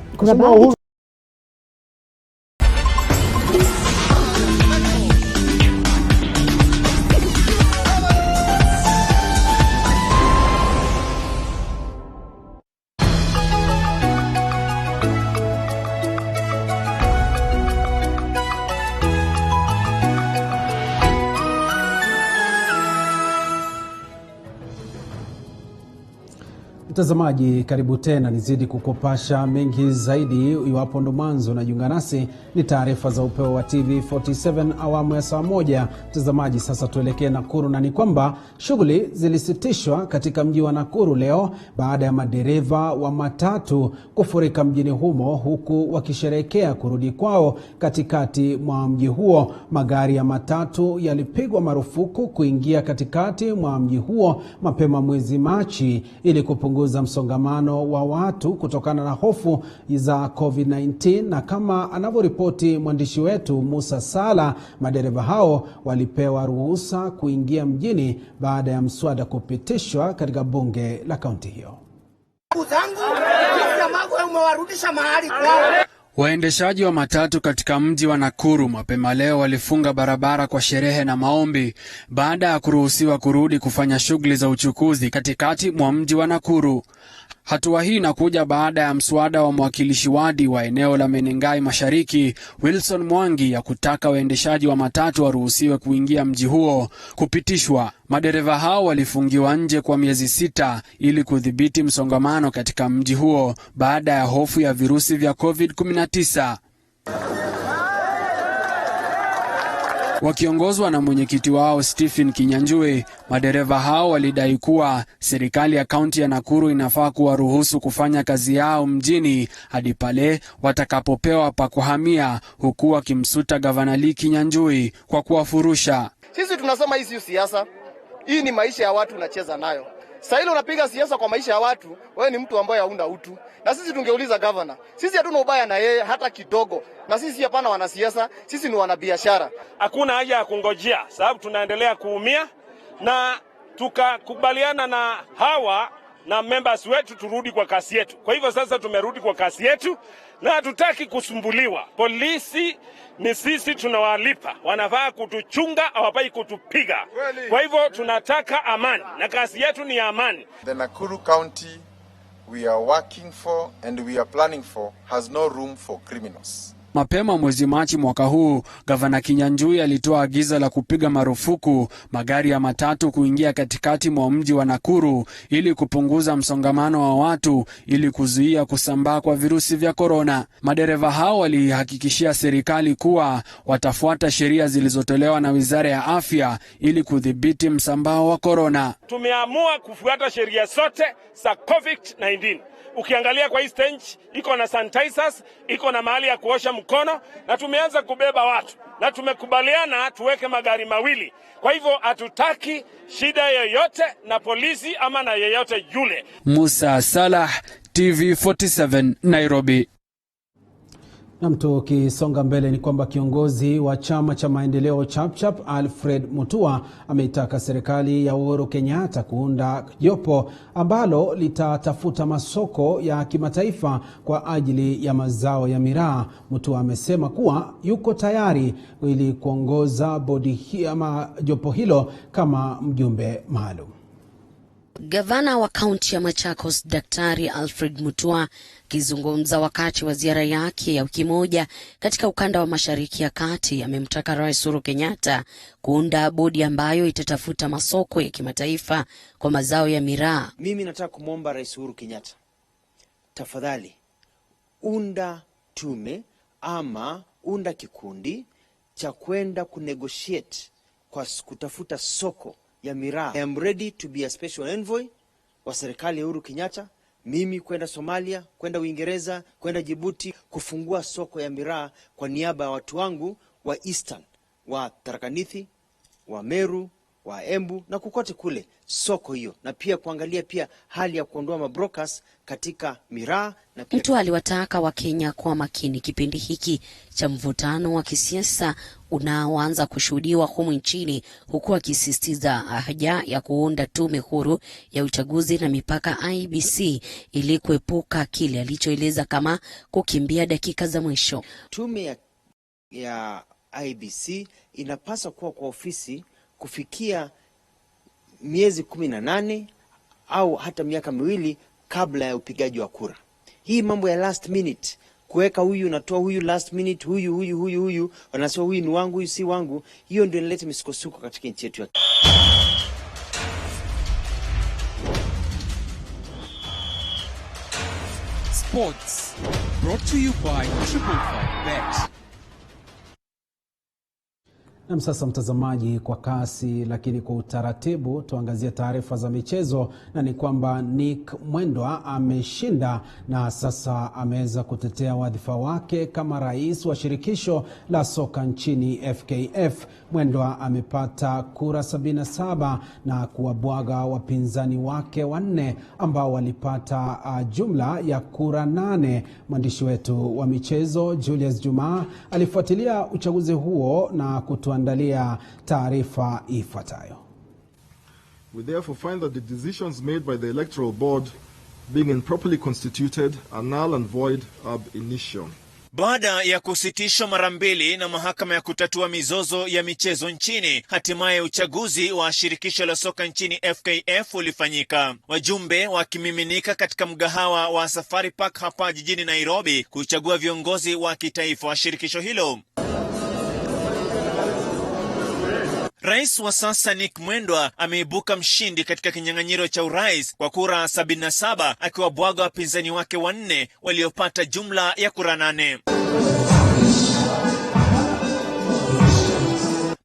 Mtazamaji, karibu tena, nizidi kukupasha mengi zaidi. Iwapo ndo mwanzo unajiunga nasi, ni taarifa za upeo wa TV47 awamu ya saa 1. Mtazamaji, sasa tuelekee Nakuru, na ni kwamba shughuli zilisitishwa katika mji wa Nakuru leo baada ya madereva wa matatu kufurika mjini humo, huku wakisherehekea kurudi kwao katikati mwa mji huo. Magari ya matatu yalipigwa marufuku kuingia katikati mwa mji huo mapema mwezi Machi ili kupunguza msongamano wa watu kutokana na hofu za COVID-19, na kama anavyoripoti mwandishi wetu Musa Sala, madereva hao walipewa ruhusa kuingia mjini baada ya mswada kupitishwa katika bunge la kaunti hiyo. Waendeshaji wa matatu katika mji wa Nakuru mapema leo walifunga barabara kwa sherehe na maombi baada ya kuruhusiwa kurudi kufanya shughuli za uchukuzi katikati mwa mji wa Nakuru. Hatua hii inakuja baada ya mswada wa mwakilishi wadi wa eneo la Menengai Mashariki, Wilson Mwangi, ya kutaka waendeshaji wa matatu waruhusiwe kuingia mji huo kupitishwa. Madereva hao walifungiwa nje kwa miezi 6 ili kudhibiti msongamano katika mji huo baada ya hofu ya virusi vya COVID-19. Wakiongozwa na mwenyekiti wao Stephen Kinyanjui, madereva hao walidai kuwa serikali ya kaunti ya Nakuru inafaa kuwaruhusu kufanya kazi yao mjini hadi pale watakapopewa pa kuhamia, huku wakimsuta Gavana Lee Kinyanjui kwa kuwafurusha. Sisi tunasema hii si siasa. Hii ni maisha ya watu unacheza nayo. Sasa ile unapiga siasa kwa maisha ya watu, wewe ni mtu ambaye hauna utu. Na sisi tungeuliza governor, sisi hatuna ubaya na yeye hata kidogo. Na sisi hapana wanasiasa, sisi ni wanabiashara. Hakuna haja ya kungojea sababu tunaendelea kuumia, na tukakubaliana na hawa na members wetu turudi kwa kasi yetu. Kwa hivyo sasa tumerudi kwa kasi yetu na hatutaki kusumbuliwa. Polisi ni sisi tunawalipa, wanafaa kutuchunga, hawafai kutupiga. Kwa hivyo tunataka amani na kasi yetu ni amani. The Nakuru County we are working for and we are planning for has no room for criminals. Mapema mwezi Machi mwaka huu, Gavana Kinyanjui alitoa agizo la kupiga marufuku magari ya matatu kuingia katikati mwa mji wa Nakuru ili kupunguza msongamano wa watu ili kuzuia kusambaa kwa virusi vya korona. Madereva hao walihakikishia serikali kuwa watafuata sheria zilizotolewa na Wizara ya Afya ili kudhibiti msambao wa korona. Tumeamua kufuata sheria zote za COVID-19. Ukiangalia kwa hii stage, iko na sanitizers, iko na mahali ya kuosha mkono, na tumeanza kubeba watu. Na tumekubaliana tuweke magari mawili. Kwa hivyo hatutaki shida yoyote na polisi ama na yeyote yule. Musa Salah, TV47, Nairobi. Na tukisonga mbele ni kwamba kiongozi wa chama cha maendeleo Chapchap Alfred Mutua ameitaka serikali ya Uhuru Kenyatta kuunda jopo ambalo litatafuta masoko ya kimataifa kwa ajili ya mazao ya miraa. Mutua amesema kuwa yuko tayari ili kuongoza bodi hii ama jopo hilo kama mjumbe maalum. Gavana wa kaunti ya Machakos Daktari Alfred Mutua akizungumza wakati wa ziara yake ya wiki moja katika ukanda wa Mashariki ya Kati amemtaka Rais Uhuru Kenyatta kuunda bodi ambayo itatafuta masoko ya kimataifa kwa mazao ya miraa. Mimi nataka kumwomba Rais Uhuru Kenyatta, tafadhali unda tume ama unda kikundi cha kwenda kunegotiate kwa kutafuta soko ya miraa. I am ready to be a special envoy wa serikali ya Uhuru Kenyatta, mimi kwenda Somalia, kwenda Uingereza, kwenda Djibouti kufungua soko ya miraa kwa niaba ya watu wangu wa Eastern, wa Tharaka Nithi, wa Meru, wa Embu na kukote kule soko hiyo, na pia kuangalia pia hali ya kuondoa mabrokers katika miraa. Na pia mtu aliwataka Wakenya kuwa makini kipindi hiki cha mvutano wa kisiasa unaoanza kushuhudiwa humu nchini, huku akisisitiza haja ya kuunda tume huru ya uchaguzi na mipaka IBC ili kuepuka kile alichoeleza kama kukimbia dakika za mwisho. Tume ya IBC inapaswa kuwa kwa ofisi kufikia miezi 18 au hata miaka miwili kabla ya upigaji wa kura. Hii mambo ya last minute, kuweka huyu natoa huyu last minute, huyu wanasema huyu ni wangu, huyu si wangu, hiyo ndio inaleta misukosuko katika nchi yetu. Sports brought to you by 555bet. Na sasa mtazamaji, kwa kasi lakini kwa utaratibu tuangazie taarifa za michezo, na ni kwamba Nick Mwendwa ameshinda na sasa ameweza kutetea wadhifa wake kama rais wa shirikisho la soka nchini FKF. Mwendwa amepata kura 77 na kuwabwaga wapinzani wake wanne ambao walipata jumla ya kura 8. Mwandishi wetu wa michezo Julius Juma alifuatilia uchaguzi huo na kutuandalia taarifa ifuatayo. We therefore find that the decisions made by the Electoral Board, being improperly constituted, are null and void ab initio. Baada ya kusitishwa mara mbili na mahakama ya kutatua mizozo ya michezo nchini, hatimaye uchaguzi wa shirikisho la soka nchini FKF ulifanyika. Wajumbe wakimiminika katika mgahawa wa Safari Park hapa jijini Nairobi kuchagua viongozi wa kitaifa wa shirikisho hilo. Rais wa sasa Nick Mwendwa ameibuka mshindi katika kinyang'anyiro cha urais kwa kura 77, akiwabwaga wapinzani wake wanne waliopata jumla ya kura 8.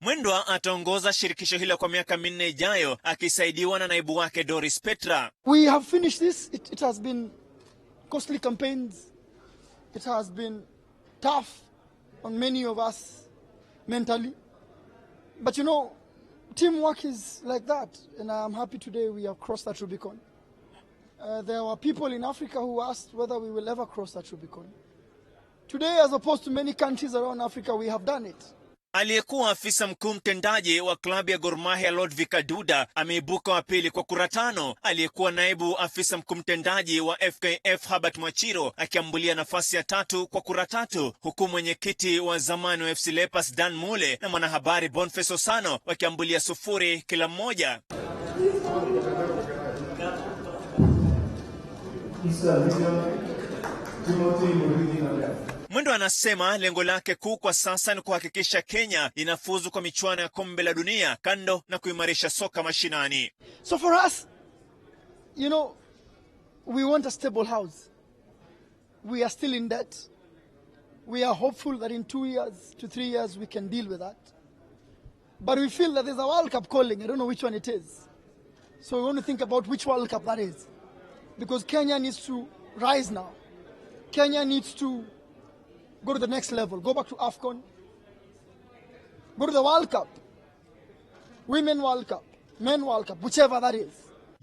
Mwendwa ataongoza shirikisho hilo kwa miaka 4 ijayo akisaidiwa na naibu wake Doris Petra. We have finished this. It has been costly campaigns. It has been tough on many of us mentally. But you know, teamwork is like that, and I'm happy today we have crossed that Rubicon. There were people in Africa who asked whether we will ever cross that Rubicon. Today, as opposed to many countries around Africa, we have done it. Aliyekuwa afisa mkuu mtendaji wa klabu ya Gor Mahia Lodvik Aduda ameibuka wa pili kwa kura 5. Aliyekuwa naibu afisa mkuu mtendaji wa FKF Herbert Mwachiro akiambulia nafasi ya 3 kwa kura 3, huku mwenyekiti wa zamani wa FC Leopards Dan Mule na mwanahabari Boniface Osano wakiambulia 0 kila mmoja. Mwendo anasema lengo lake kuu kwa sasa ni kuhakikisha Kenya inafuzu kwa michuano ya kombe la dunia kando na kuimarisha soka mashinani. So for us, you know, we want a stable house. We are still in debt. We are hopeful that in 2 years to 3 years we can deal with that. But we feel that there's a World Cup calling. I don't know which one it is. So we want to think about which World Cup that is. Because Kenya needs to rise now. Kenya needs to go to the next level. Go back to AFCON. Go to the World Cup. Women World Cup. Men World Cup. Whichever that is.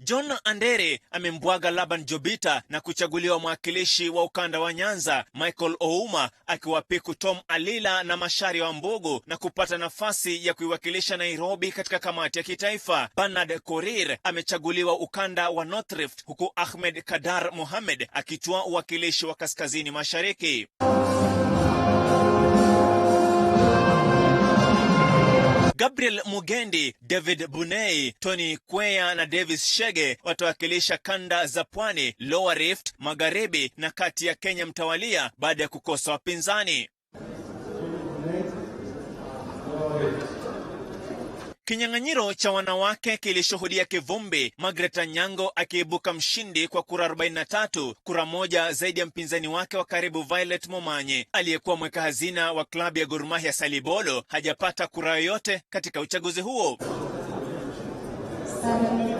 John Andere amembwaga Laban Jobita na kuchaguliwa mwakilishi wa ukanda wa Nyanza Michael Ouma akiwapiku Tom Alila na Mashari wa Mbogo na kupata nafasi ya kuiwakilisha Nairobi katika kamati ya kitaifa. Bernard Korir amechaguliwa ukanda wa North Rift huku Ahmed Kadar Mohamed akitua uwakilishi wa kaskazini mashariki. Gabriel Mugendi, David Bunei, Tony Kwea na Davis Shege watawakilisha kanda za Pwani, Lower Rift, Magharibi na kati ya Kenya mtawalia baada ya kukosa wapinzani. Kinyang'anyiro cha wanawake kilishuhudia kivumbi, Margaret Anyango akiibuka mshindi kwa kura 43, kura 1 zaidi ya mpinzani wake wa karibu Violet Momanyi. Aliyekuwa mweka hazina wa klabu ya Gor Mahia Salibolo hajapata kura yoyote katika uchaguzi huo. 7,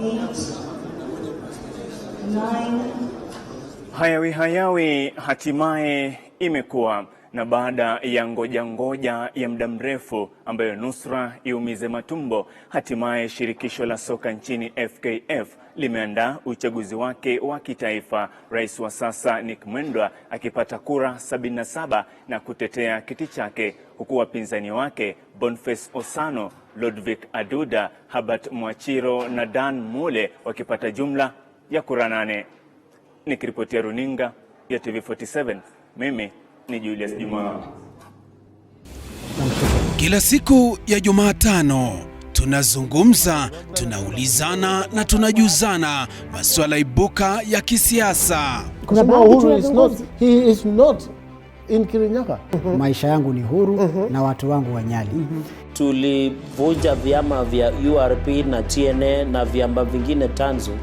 8, 9. Hayawi hatimaye imekuwa, na baada ya ngoja ya muda mrefu ambayo nusra iumize matumbo, hatimaye shirikisho la soka nchini FKF limeandaa uchaguzi wake wa kitaifa. Rais wa sasa Nick Mwendwa akipata kura 77 na kutetea kiti chake, huku wapinzani wake Boniface Osano, Lodvik Aduda, Herbert Mwachiro na Dan Mule wakipata jumla ya kura 8. Nikiripotia runinga ya TV47, mimi ni Julius Juma. Kila siku ya Jumatano tunazungumza, tunaulizana na tunajuzana masuala ibuka ya kisiasa. Kuna Uhuru he is not in Kirinyaga. Maisha yangu ni huru na watu wangu wanyali. Tulivunja vyama vya URP na TNA na vyama vingine tanzu,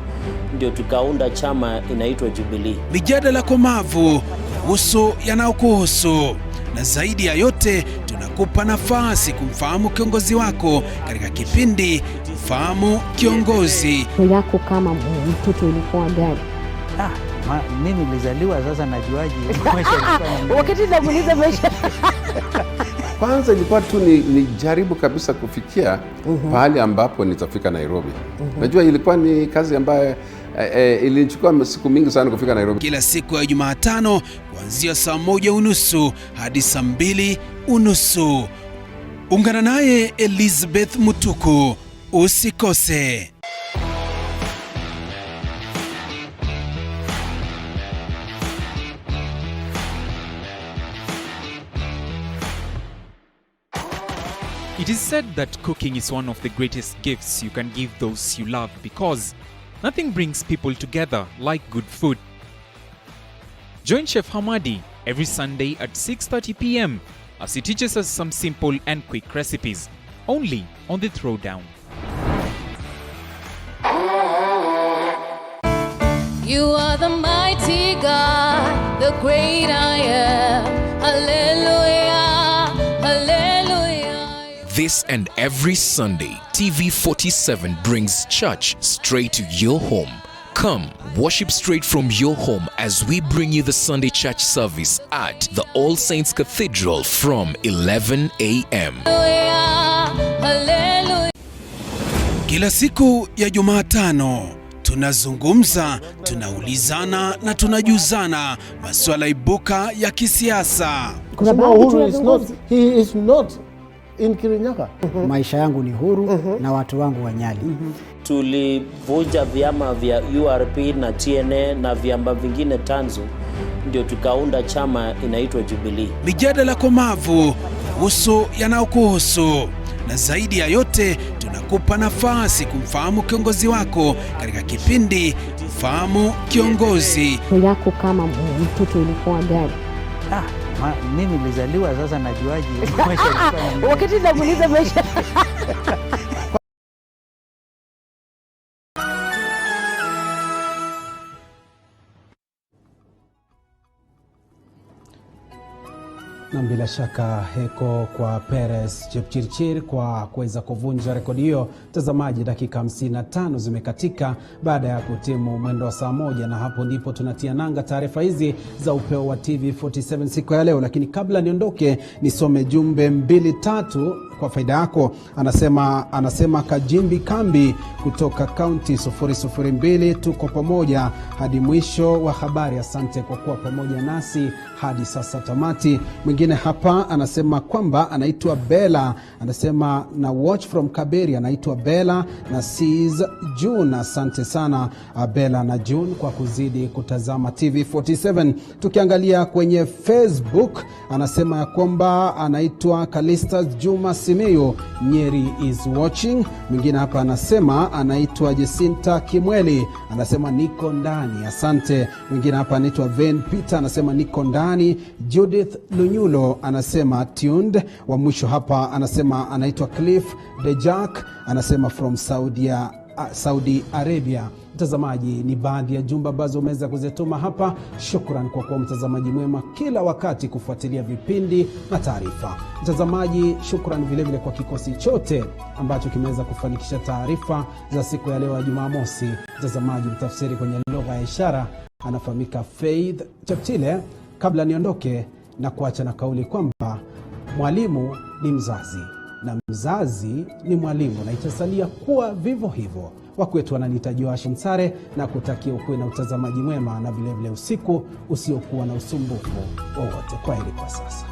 ndio tukaunda chama inaitwa Jubilee. Mijadala komavu kuhusu yanayokuhusu, na zaidi ya yote tunakupa nafasi kumfahamu kiongozi wako katika kipindi Mfahamu Kiongozi. Yako kama mtoto ilikuwa gani? Mimi nilizaliwa, sasa najuaje wakati namuuliza maisha. Kwanza ilikuwa tu ni jaribu kabisa kufikia pahali ambapo nitafika Nairobi. Najua ilikuwa ni kazi ambayo ilichukua siku mingi sana kufika Nairobi. Kila siku ya Jumatano kuanzia saa 1:30 hadi saa 2:30. Ungana naye Elizabeth Mutuku, usikose. It is said that cooking is one of the greatest gifts you can give those you love because nothing brings people together like good food. Join Chef Hamadi every Sunday at 6:30 p.m. as he teaches us some simple and quick recipes, only on The Throwdown. You are the mighty God, the great I am. Hallelujah, hallelujah. This and every Sunday, TV47 brings church straight to your home. Come, worship straight from your home as we bring you the Sunday church service at the All Saints Cathedral from 11 a.m. Hallelujah, Kila siku ya Jumatano tunazungumza, tunaulizana na tunajuzana masuala ibuka ya kisiasa. Kuna Uhuru he is not in Kirinyaga. Maisha yangu ni huru na watu wangu wa Nyali. Tulivunja vyama vya URP na TNA na vyama vingine tanzu, ndio tukaunda chama inaitwa Jubilee. Mijadala komavu kuhusu yanayokuhusu, na zaidi ya yote tunakupa nafasi kumfahamu kiongozi wako katika kipindi Fahamu Kiongozi. Yako kama mtoto ilikuwa gani? Mimi nilizaliwa, sasa najuaje maisha ilikuwa. Wakati namuuliza maisha Na bila shaka heko kwa Perez Chepchirchir kwa kuweza kuvunja rekodi hiyo. Mtazamaji, dakika 55 zimekatika baada ya kutimu mwendo wa saa 1, na hapo ndipo tunatia nanga taarifa hizi za upeo wa TV47 siku ya leo. Lakini kabla niondoke, nisome jumbe 2-3 kwa faida yako. Anasema Kajimbi Kambi kutoka kaunti 002, tuko pamoja hadi mwisho wa habari. Asante kwa kuwa pamoja nasi hadi sasa tamati. Mwingine hapa anasema kwamba anaitwa Bella, anasema na watch from Kaberi, anaitwa Bella na sees June. Asante sana Bella na June kwa kuzidi kutazama TV47. Tukiangalia kwenye Facebook, anasema ya kwamba anaitwa Kalistas Juma Simeo, Nyeri is watching. Mwingine hapa anasema anaitwa Jacinta Kimweli, anasema niko ndani. Asante. Mwingine hapa anaitwa Ven Peter, anasema niko ndani. Judith Lunyulo anasema tuned. Wa mwisho hapa anasema anaitwa Cliff Dejak, anasema from Saudi Arabia. Mtazamaji, ni baadhi ya jumbe ambazo umeweza kuzituma hapa. Shukran kwa kuwa mtazamaji mwema kila wakati kufuatilia vipindi na taarifa. Mtazamaji, shukran vile vile kwa kikosi chote ambacho kimeweza kufanikisha taarifa za siku ya leo ya Jumamosi. Mtazamaji, mtafsiri kwenye lugha ya ishara anafahamika Faith Cheptile. Kabla niondoke na kuacha na kauli kwamba mwalimu ni mzazi na mzazi ni mwalimu, na itasalia kuwa vivyo hivyo. Wakwetu wananiita Joash Msare na kutakia ukuwe na utazamaji mwema na vile vile usiku usiokuwa na usumbufu wowote. Kwaheri kwa sasa.